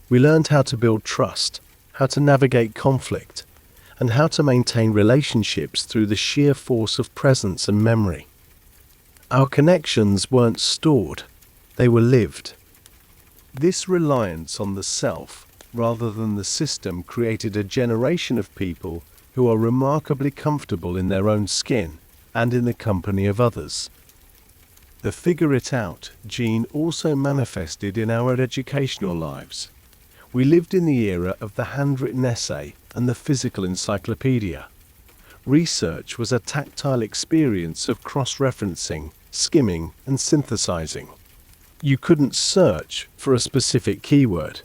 We learned how to build trust, how to navigate conflict, and how to maintain relationships through the sheer force of presence and memory. Our connections weren't stored, they were lived. This reliance on the self, rather than the system, created a generation of people who are remarkably comfortable in their own skin and in the company of others. The figure-it-out gene also manifested in our educational lives. We lived in the era of the handwritten essay and the physical encyclopedia. Research was a tactile experience of cross-referencing, skimming, and synthesizing. You couldn't search for a specific keyword.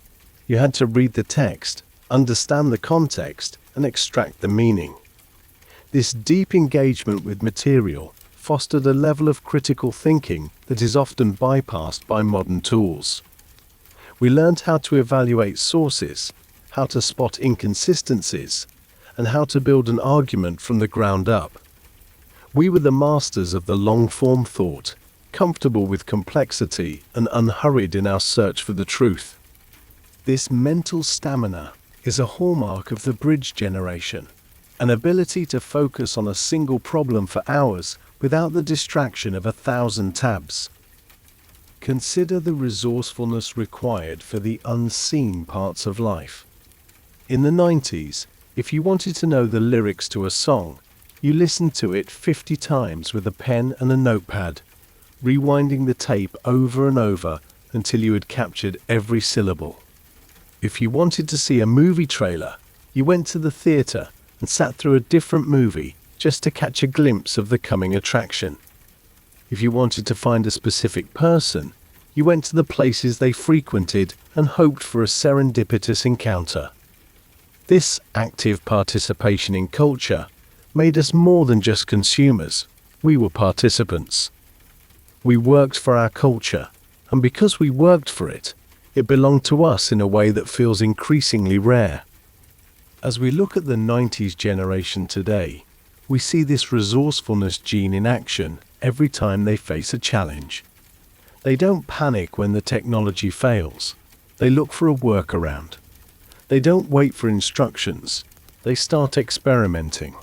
You had to read the text, understand the context, and extract the meaning. This deep engagement with material fostered a level of critical thinking that is often bypassed by modern tools. We learned how to evaluate sources, how to spot inconsistencies, and how to build an argument from the ground up. We were the masters of the long-form thought, comfortable with complexity and unhurried in our search for the truth. This mental stamina is a hallmark of the bridge generation, an ability to focus on a single problem for hours without the distraction of 1,000 tabs. Consider the resourcefulness required for the unseen parts of life. In the 90s, if you wanted to know the lyrics to a song, you listened to it 50 times with a pen and a notepad, rewinding the tape over and over until you had captured every syllable. If you wanted to see a movie trailer, you went to the theater and sat through a different movie just to catch a glimpse of the coming attraction. If you wanted to find a specific person, you went to the places they frequented and hoped for a serendipitous encounter. This active participation in culture made us more than just consumers. We were participants. We worked for our culture, and because we worked for it, it belonged to us in a way that feels increasingly rare. As we look at the 90s generation today, we see this resourcefulness gene in action every time they face a challenge. They don't panic when the technology fails. They look for a workaround. They don't wait for instructions. They start experimenting.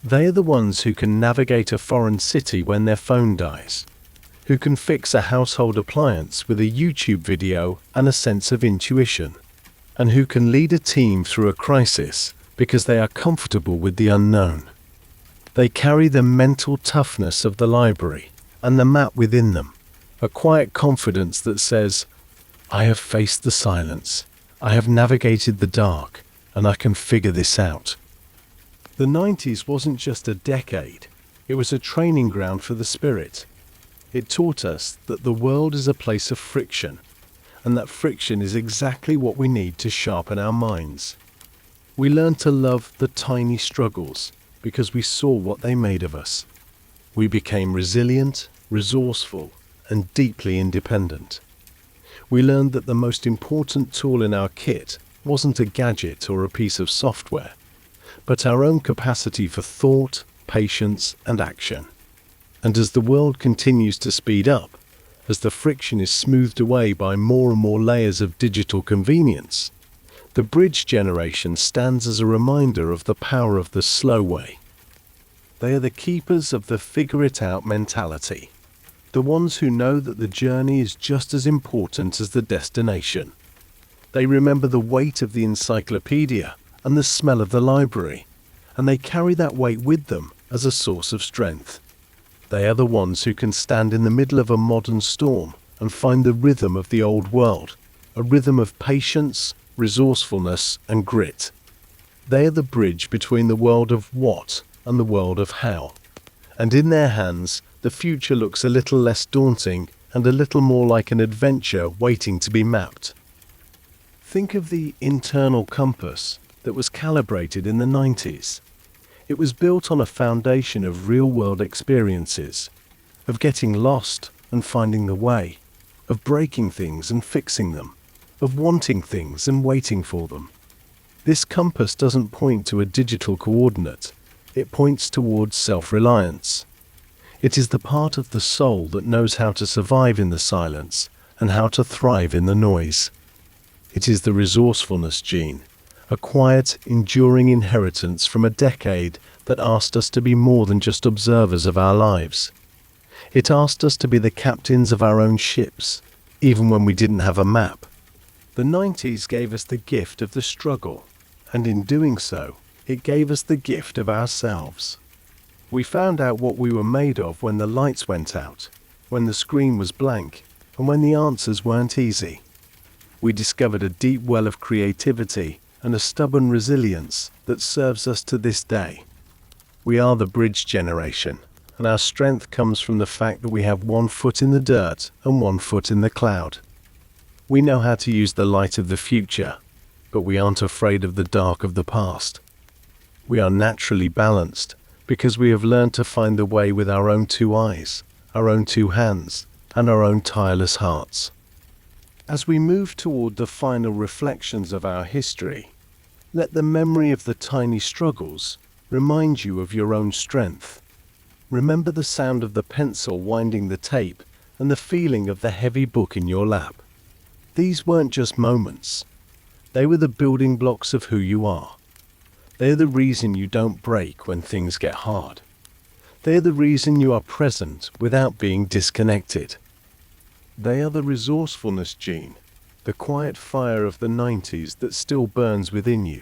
They are the ones who can navigate a foreign city when their phone dies, who can fix a household appliance with a YouTube video and a sense of intuition, and who can lead a team through a crisis because they are comfortable with the unknown. They carry the mental toughness of the library and the map within them, a quiet confidence that says, I have faced the silence, I have navigated the dark, and I can figure this out. The 90s wasn't just a decade, it was a training ground for the spirit. It taught us that the world is a place of friction, and that friction is exactly what we need to sharpen our minds. We learned to love the tiny struggles because we saw what they made of us. We became resilient, resourceful, and deeply independent. We learned that the most important tool in our kit wasn't a gadget or a piece of software, but our own capacity for thought, patience, and action. And as the world continues to speed up, as the friction is smoothed away by more and more layers of digital convenience, the bridge generation stands as a reminder of the power of the slow way. They are the keepers of the figure-it-out mentality, the ones who know that the journey is just as important as the destination. They remember the weight of the encyclopedia and the smell of the library, and they carry that weight with them as a source of strength. They are the ones who can stand in the middle of a modern storm and find the rhythm of the old world, a rhythm of patience, resourcefulness, and grit. They are the bridge between the world of what and the world of how. And in their hands, the future looks a little less daunting and a little more like an adventure waiting to be mapped. Think of the internal compass that was calibrated in the 90s. It was built on a foundation of real-world experiences, of getting lost and finding the way, of breaking things and fixing them, of wanting things and waiting for them. This compass doesn't point to a digital coordinate, it points towards self-reliance. It is the part of the soul that knows how to survive in the silence and how to thrive in the noise. It is the resourcefulness gene, a quiet, enduring inheritance from a decade that asked us to be more than just observers of our lives. It asked us to be the captains of our own ships, even when we didn't have a map. The 90s gave us the gift of the struggle, and in doing so, it gave us the gift of ourselves. We found out what we were made of when the lights went out, when the screen was blank, and when the answers weren't easy. We discovered a deep well of creativity and a stubborn resilience that serves us to this day. We are the bridge generation, and our strength comes from the fact that we have one foot in the dirt and one foot in the cloud. We know how to use the light of the future, but we aren't afraid of the dark of the past. We are naturally balanced because we have learned to find the way with our own two eyes, our own two hands, and our own tireless hearts. As we move toward the final reflections of our history, let the memory of the tiny struggles remind you of your own strength. Remember the sound of the pencil winding the tape and the feeling of the heavy book in your lap. These weren't just moments. They were the building blocks of who you are. They're the reason you don't break when things get hard. They're the reason you are present without being disconnected. They are the resourcefulness gene, the quiet fire of the 90s that still burns within you,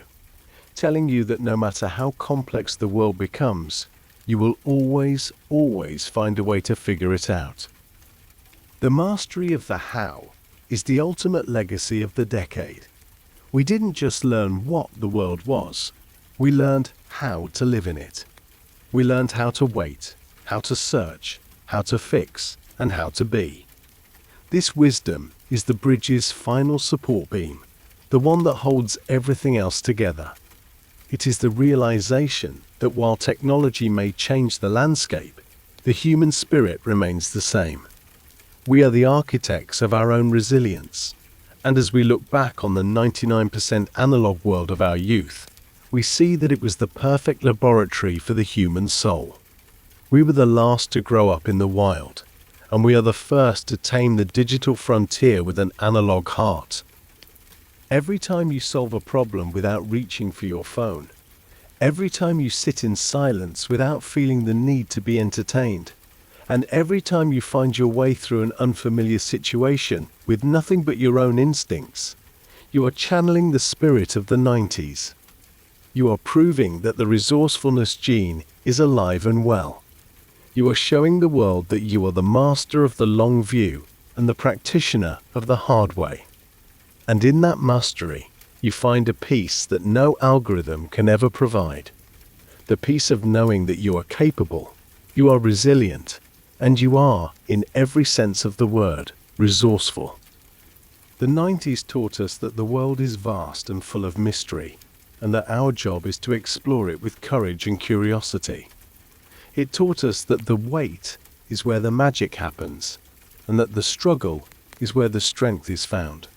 telling you that no matter how complex the world becomes, you will always, always find a way to figure it out. The mastery of the how is the ultimate legacy of the decade. We didn't just learn what the world was, we learned how to live in it. We learned how to wait, how to search, how to fix, and how to be. This wisdom is the bridge's final support beam, the one that holds everything else together. It is the realization that while technology may change the landscape, the human spirit remains the same. We are the architects of our own resilience, and as we look back on the 99% analog world of our youth, we see that it was the perfect laboratory for the human soul. We were the last to grow up in the wild, and we are the first to tame the digital frontier with an analog heart. Every time you solve a problem without reaching for your phone, every time you sit in silence without feeling the need to be entertained, and every time you find your way through an unfamiliar situation with nothing but your own instincts, you are channeling the spirit of the 90s. You are proving that the resourcefulness gene is alive and well. You are showing the world that you are the master of the long view and the practitioner of the hard way. And in that mastery, you find a peace that no algorithm can ever provide. The peace of knowing that you are capable, you are resilient, and you are, in every sense of the word, resourceful. The 90s taught us that the world is vast and full of mystery, and that our job is to explore it with courage and curiosity. It taught us that the wait is where the magic happens, and that the struggle is where the strength is found.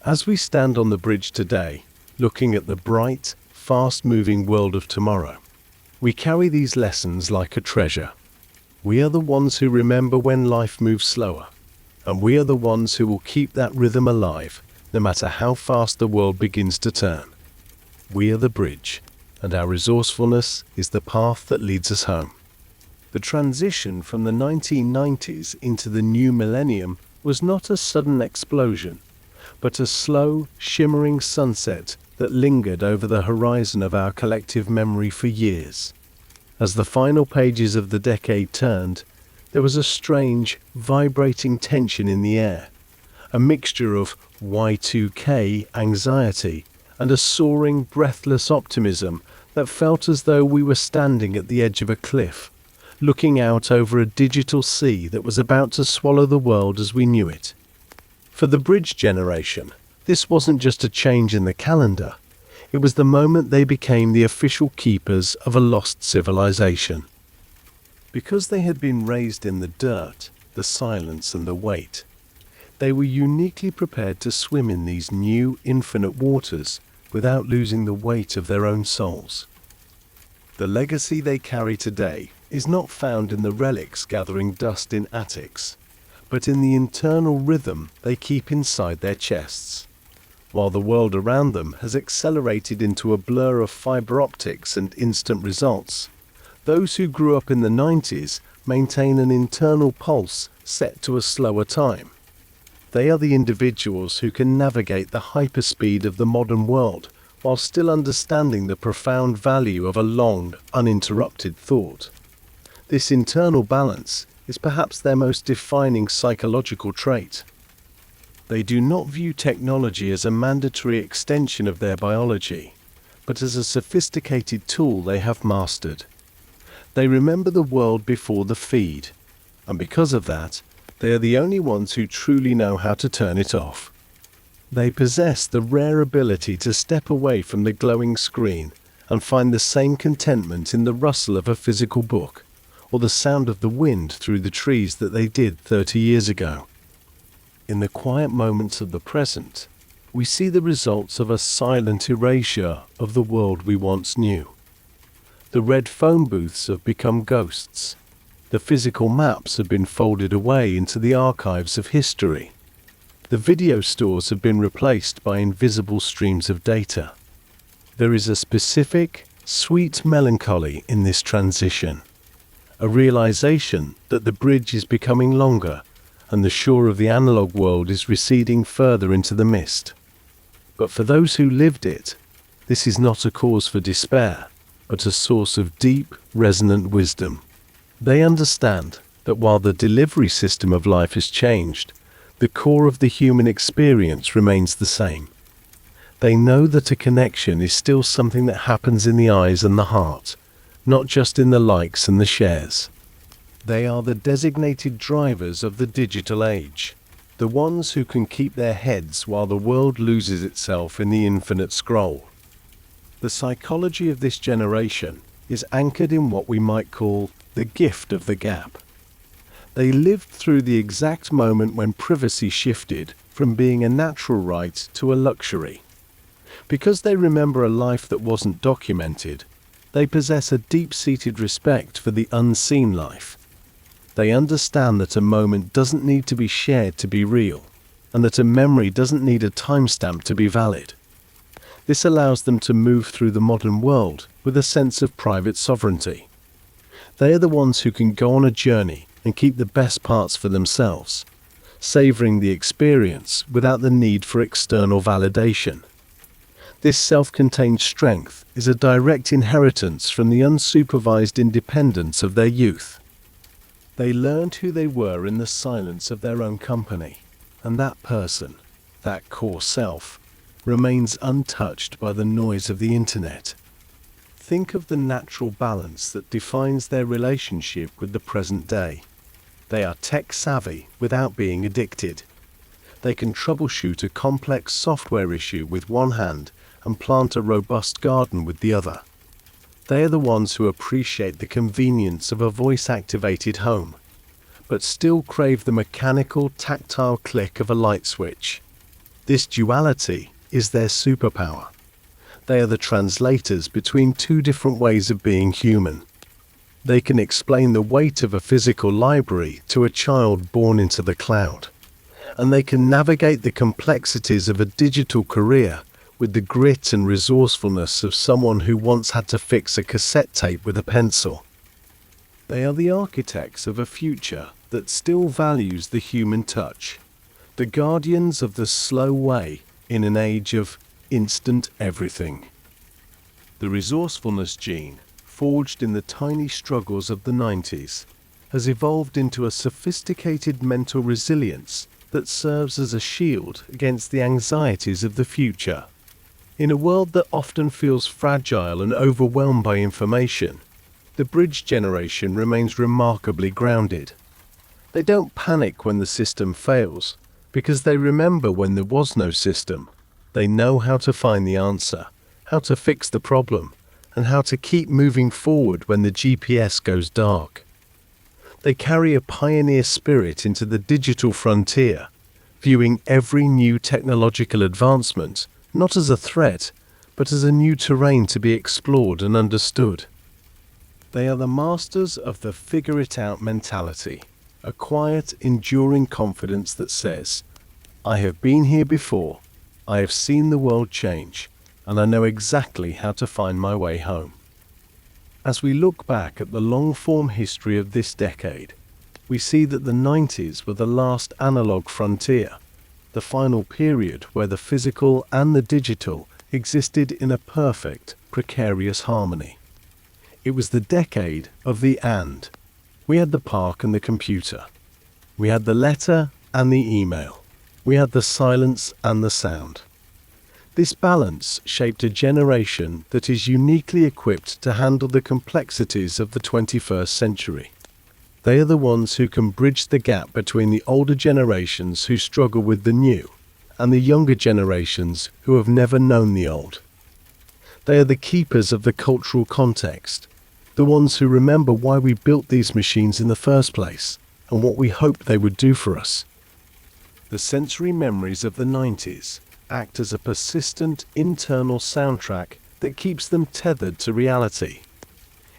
As we stand on the bridge today, looking at the bright, fast-moving world of tomorrow, we carry these lessons like a treasure. We are the ones who remember when life moves slower, and we are the ones who will keep that rhythm alive, no matter how fast the world begins to turn. We are the bridge, and our resourcefulness is the path that leads us home. The transition from the 1990s into the new millennium was not a sudden explosion, but a slow, shimmering sunset that lingered over the horizon of our collective memory for years. As the final pages of the decade turned, there was a strange, vibrating tension in the air, a mixture of Y2K anxiety and a soaring, breathless optimism that felt as though we were standing at the edge of a cliff, looking out over a digital sea that was about to swallow the world as we knew it. For the bridge generation, this wasn't just a change in the calendar, it was the moment they became the official keepers of a lost civilization. Because they had been raised in the dirt, the silence and the weight, they were uniquely prepared to swim in these new, infinite waters without losing the weight of their own souls. The legacy they carry today is not found in the relics gathering dust in attics, but in the internal rhythm they keep inside their chests. While the world around them has accelerated into a blur of fiber optics and instant results, those who grew up in the 90s maintain an internal pulse set to a slower time. They are the individuals who can navigate the hyperspeed of the modern world while still understanding the profound value of a long, uninterrupted thought. This internal balance is perhaps their most defining psychological trait. They do not view technology as a mandatory extension of their biology, but as a sophisticated tool they have mastered. They remember the world before the feed, and because of that, they are the only ones who truly know how to turn it off. They possess the rare ability to step away from the glowing screen and find the same contentment in the rustle of a physical book, or the sound of the wind through the trees that they did 30 years ago. In the quiet moments of the present, we see the results of a silent erasure of the world we once knew. The red phone booths have become ghosts. The physical maps have been folded away into the archives of history. The video stores have been replaced by invisible streams of data. There is a specific, sweet melancholy in this transition, a realization that the bridge is becoming longer and the shore of the analog world is receding further into the mist. But for those who lived it, this is not a cause for despair, but a source of deep, resonant wisdom. They understand that while the delivery system of life has changed, the core of the human experience remains the same. They know that a connection is still something that happens in the eyes and the heart, not just in the likes and the shares. They are the designated drivers of the digital age, the ones who can keep their heads while the world loses itself in the infinite scroll. The psychology of this generation is anchored in what we might call the gift of the gap. They lived through the exact moment when privacy shifted from being a natural right to a luxury. Because they remember a life that wasn't documented, they possess a deep-seated respect for the unseen life. They understand that a moment doesn't need to be shared to be real, and that a memory doesn't need a timestamp to be valid. This allows them to move through the modern world with a sense of private sovereignty. They are the ones who can go on a journey and keep the best parts for themselves, savoring the experience without the need for external validation. This self-contained strength is a direct inheritance from the unsupervised independence of their youth. They learned who they were in the silence of their own company, and that person, that core self, remains untouched by the noise of the internet. Think of the natural balance that defines their relationship with the present day. They are tech-savvy without being addicted. They can troubleshoot a complex software issue with one hand and plant a robust garden with the other. They are the ones who appreciate the convenience of a voice-activated home, but still crave the mechanical, tactile click of a light switch. This duality is their superpower. They are the translators between two different ways of being human. They can explain the weight of a physical library to a child born into the cloud, and they can navigate the complexities of a digital career with the grit and resourcefulness of someone who once had to fix a cassette tape with a pencil. They are the architects of a future that still values the human touch, the guardians of the slow way in an age of instant everything. The resourcefulness gene, forged in the tiny struggles of the 90s, has evolved into a sophisticated mental resilience that serves as a shield against the anxieties of the future. In a world that often feels fragile and overwhelmed by information, the bridge generation remains remarkably grounded. They don't panic when the system fails, because they remember when there was no system. They know how to find the answer, how to fix the problem, and how to keep moving forward when the GPS goes dark. They carry a pioneer spirit into the digital frontier, viewing every new technological advancement not as a threat, but as a new terrain to be explored and understood. They are the masters of the figure-it-out mentality, a quiet, enduring confidence that says, "I have been here before, I have seen the world change, and I know exactly how to find my way home." As we look back at the long-form history of this decade, we see that the 90s were the last analog frontier, the final period where the physical and the digital existed in a perfect, precarious harmony. It was the decade of the and. We had the park and the computer. We had the letter and the email. We had the silence and the sound. This balance shaped a generation that is uniquely equipped to handle the complexities of the 21st century. They are the ones who can bridge the gap between the older generations who struggle with the new and the younger generations who have never known the old. They are the keepers of the cultural context, the ones who remember why we built these machines in the first place and what we hoped they would do for us. The sensory memories of the 90s act as a persistent internal soundtrack that keeps them tethered to reality.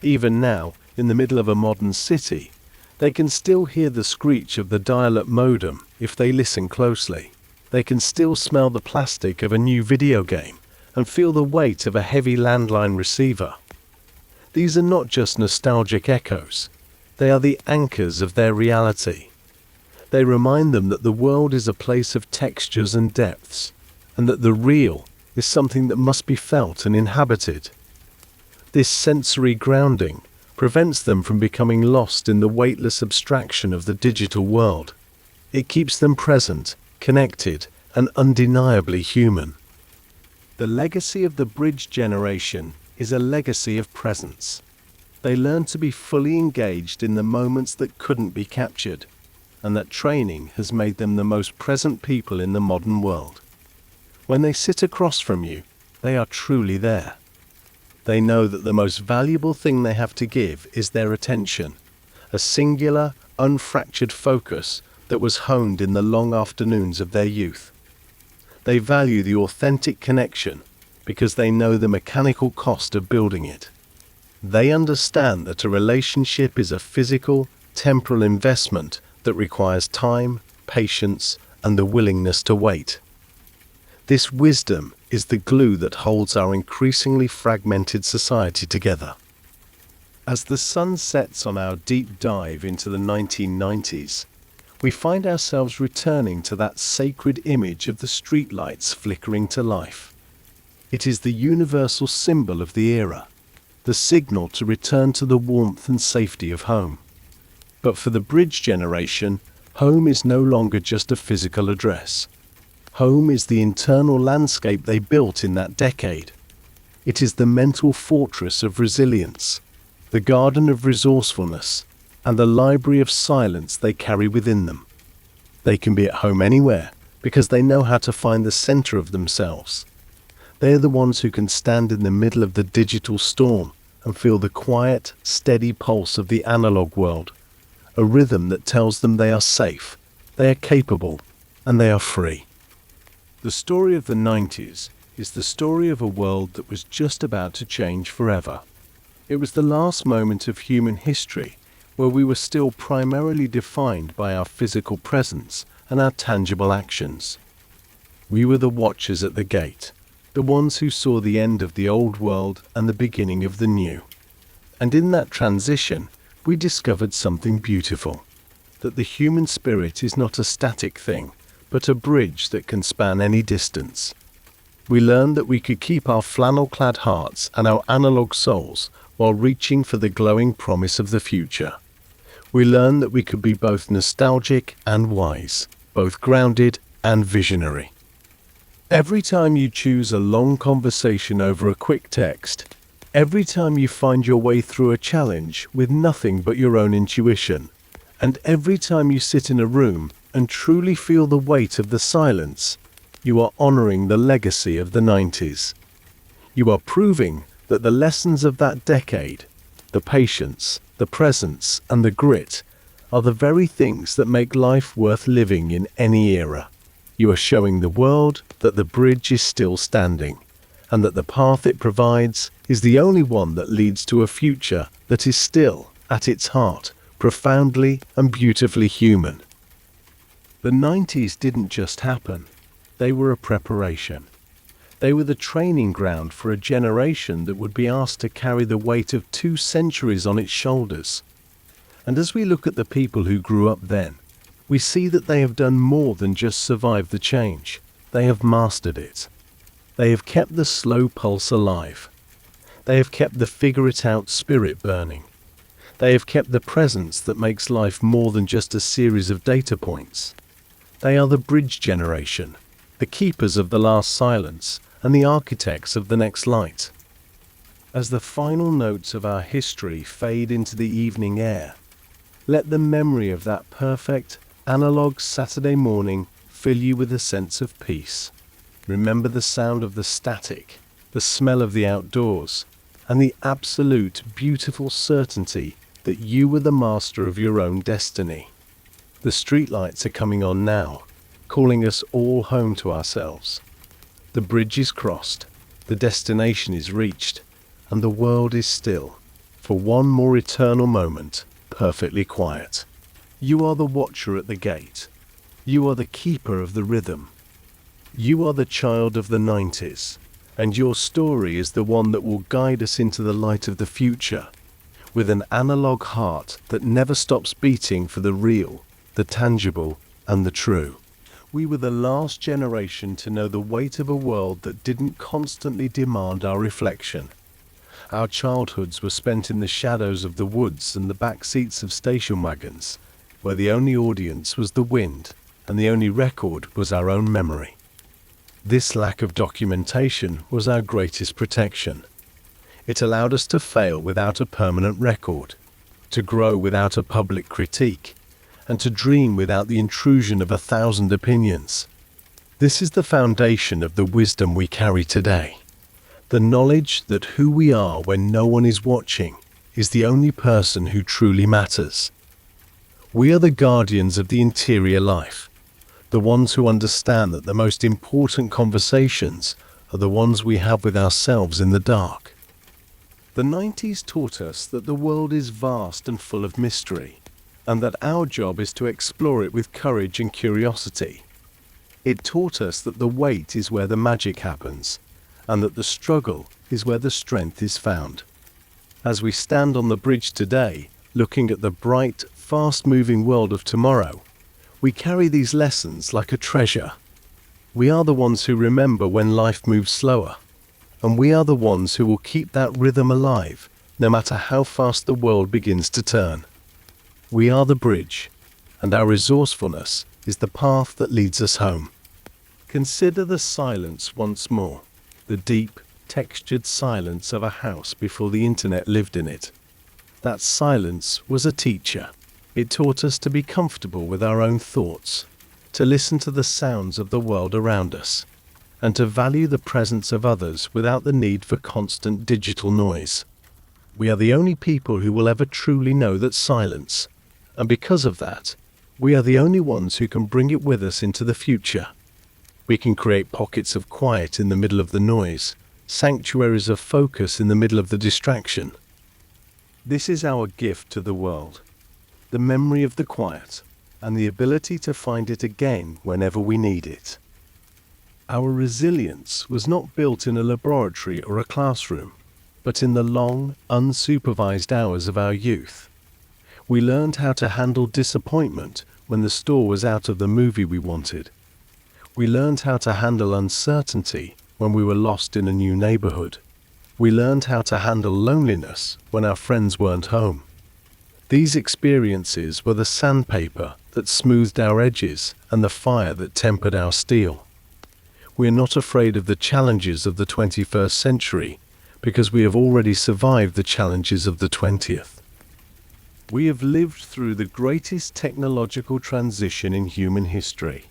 Even now, in the middle of a modern city, they can still hear the screech of the dial-up modem if they listen closely. They can still smell the plastic of a new video game and feel the weight of a heavy landline receiver. These are not just nostalgic echoes. They are the anchors of their reality. They remind them that the world is a place of textures and depths, and that the real is something that must be felt and inhabited. This sensory grounding prevents them from becoming lost in the weightless abstraction of the digital world. It keeps them present, connected, and undeniably human. The legacy of the bridge generation is a legacy of presence. They learn to be fully engaged in the moments that couldn't be captured, and that training has made them the most present people in the modern world. When they sit across from you, they are truly there. They know that the most valuable thing they have to give is their attention, a singular, unfractured focus that was honed in the long afternoons of their youth. They value the authentic connection because they know the mechanical cost of building it. They understand that a relationship is a physical, temporal investment that requires time, patience, and the willingness to wait. This wisdom is the glue that holds our increasingly fragmented society together. As the sun sets on our deep dive into the 1990s, we find ourselves returning to that sacred image of the streetlights flickering to life. It is the universal symbol of the era, the signal to return to the warmth and safety of home. But for the bridge generation, home is no longer just a physical address. Home is the internal landscape they built in that decade. It is the mental fortress of resilience, the garden of resourcefulness, and the library of silence they carry within them. They can be at home anywhere because they know how to find the center of themselves. They are the ones who can stand in the middle of the digital storm and feel the quiet, steady pulse of the analog world, a rhythm that tells them they are safe, they are capable, and they are free. The story of the 90s is the story of a world that was just about to change forever. It was the last moment of human history where we were still primarily defined by our physical presence and our tangible actions. We were the watchers at the gate, the ones who saw the end of the old world and the beginning of the new. And in that transition, we discovered something beautiful, that the human spirit is not a static thing, but a bridge that can span any distance. We learned that we could keep our flannel-clad hearts and our analog souls while reaching for the glowing promise of the future. We learned that we could be both nostalgic and wise, both grounded and visionary. Every time you choose a long conversation over a quick text, every time you find your way through a challenge with nothing but your own intuition, and every time you sit in a room and truly feel the weight of the silence, you are honoring the legacy of the 90s. You are proving that the lessons of that decade, the patience, the presence, and the grit, are the very things that make life worth living in any era. You are showing the world that the bridge is still standing, and that the path it provides is the only one that leads to a future that is still, at its heart, profoundly and beautifully human. The 90s didn't just happen. They were a preparation. They were the training ground for a generation that would be asked to carry the weight of 2 centuries on its shoulders. And as we look at the people who grew up then, we see that they have done more than just survive the change. They have mastered it. They have kept the slow pulse alive. They have kept the figure-it-out spirit burning. They have kept the presence that makes life more than just a series of data points. They are the bridge generation, the keepers of the last silence, and the architects of the next light. As the final notes of our history fade into the evening air, let the memory of that perfect, analog Saturday morning fill you with a sense of peace. Remember the sound of the static, the smell of the outdoors, and the absolute beautiful certainty that you were the master of your own destiny. The streetlights are coming on now, calling us all home to ourselves. The bridge is crossed, the destination is reached, and the world is still, for one more eternal moment, perfectly quiet. You are the watcher at the gate. You are the keeper of the rhythm. You are the child of the 90s, and your story is the one that will guide us into the light of the future, with an analog heart that never stops beating for the real, the tangible, and the true. We were the last generation to know the weight of a world that didn't constantly demand our reflection. Our childhoods were spent in the shadows of the woods and the back seats of station wagons, where the only audience was the wind, and the only record was our own memory. This lack of documentation was our greatest protection. It allowed us to fail without a permanent record, to grow without a public critique, and to dream without the intrusion of 1,000 opinions. This is the foundation of the wisdom we carry today. The knowledge that who we are when no one is watching is the only person who truly matters. We are the guardians of the interior life, the ones who understand that the most important conversations are the ones we have with ourselves in the dark. The 90s taught us that the world is vast and full of mystery, and that our job is to explore it with courage and curiosity. It taught us that the wait is where the magic happens, and that the struggle is where the strength is found. As we stand on the bridge today, looking at the bright, fast-moving world of tomorrow, we carry these lessons like a treasure. We are the ones who remember when life moves slower, and we are the ones who will keep that rhythm alive, no matter how fast the world begins to turn. We are the bridge, and our resourcefulness is the path that leads us home. Consider the silence once more, the deep, textured silence of a house before the internet lived in it. That silence was a teacher. It taught us to be comfortable with our own thoughts, to listen to the sounds of the world around us, and to value the presence of others without the need for constant digital noise. We are the only people who will ever truly know that silence, and because of that, we are the only ones who can bring it with us into the future. We can create pockets of quiet in the middle of the noise, sanctuaries of focus in the middle of the distraction. This is our gift to the world, the memory of the quiet, and the ability to find it again whenever we need it. Our resilience was not built in a laboratory or a classroom, but in the long, unsupervised hours of our youth. We learned how to handle disappointment when the store was out of the movie we wanted. We learned how to handle uncertainty when we were lost in a new neighborhood. We learned how to handle loneliness when our friends weren't home. These experiences were the sandpaper that smoothed our edges and the fire that tempered our steel. We are not afraid of the challenges of the 21st century because we have already survived the challenges of the 20th. We have lived through the greatest technological transition in human history,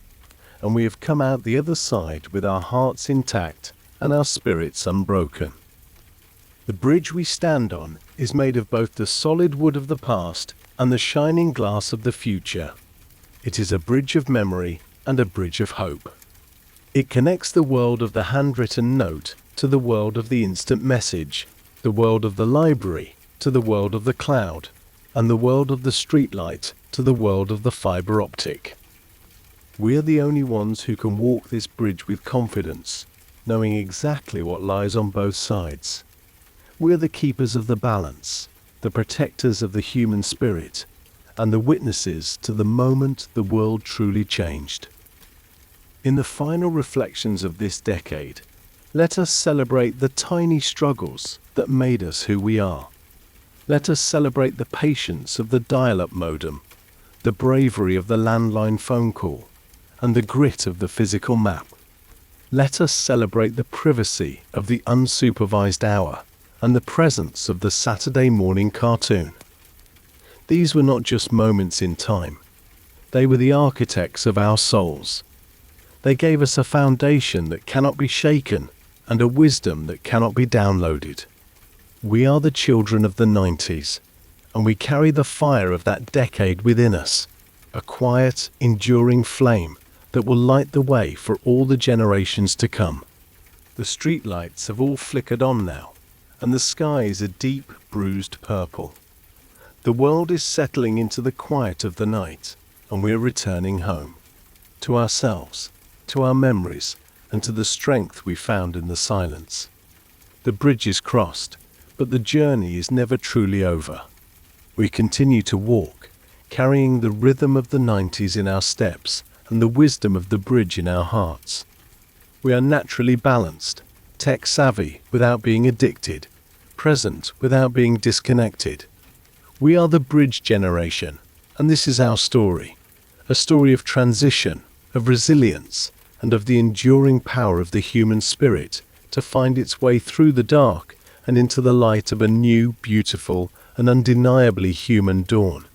and we have come out the other side with our hearts intact and our spirits unbroken. The bridge we stand on is made of both the solid wood of the past and the shining glass of the future. It is a bridge of memory and a bridge of hope. It connects the world of the handwritten note to the world of the instant message, the world of the library to the world of the cloud, and the world of the streetlight to the world of the fiber optic. We are the only ones who can walk this bridge with confidence, knowing exactly what lies on both sides. We are the keepers of the balance, the protectors of the human spirit, and the witnesses to the moment the world truly changed. In the final reflections of this decade, let us celebrate the tiny struggles that made us who we are. Let us celebrate the patience of the dial-up modem, the bravery of the landline phone call, and the grit of the physical map. Let us celebrate the privacy of the unsupervised hour and the presence of the Saturday morning cartoon. These were not just moments in time. They were the architects of our souls. They gave us a foundation that cannot be shaken and a wisdom that cannot be downloaded. We are the children of the 90s, and we carry the fire of that decade within us, a quiet, enduring flame that will light the way for all the generations to come. The streetlights have all flickered on now, and the sky is a deep, bruised purple. The world is settling into the quiet of the night, and we are returning home, to ourselves, to our memories, and to the strength we found in the silence. The bridge is crossed, but the journey is never truly over. We continue to walk, carrying the rhythm of the 90s in our steps and the wisdom of the bridge in our hearts. We are naturally balanced, tech-savvy without being addicted, present without being disconnected. We are the bridge generation, and this is our story, a story of transition, of resilience, and of the enduring power of the human spirit to find its way through the dark and into the light of a new, beautiful, and undeniably human dawn.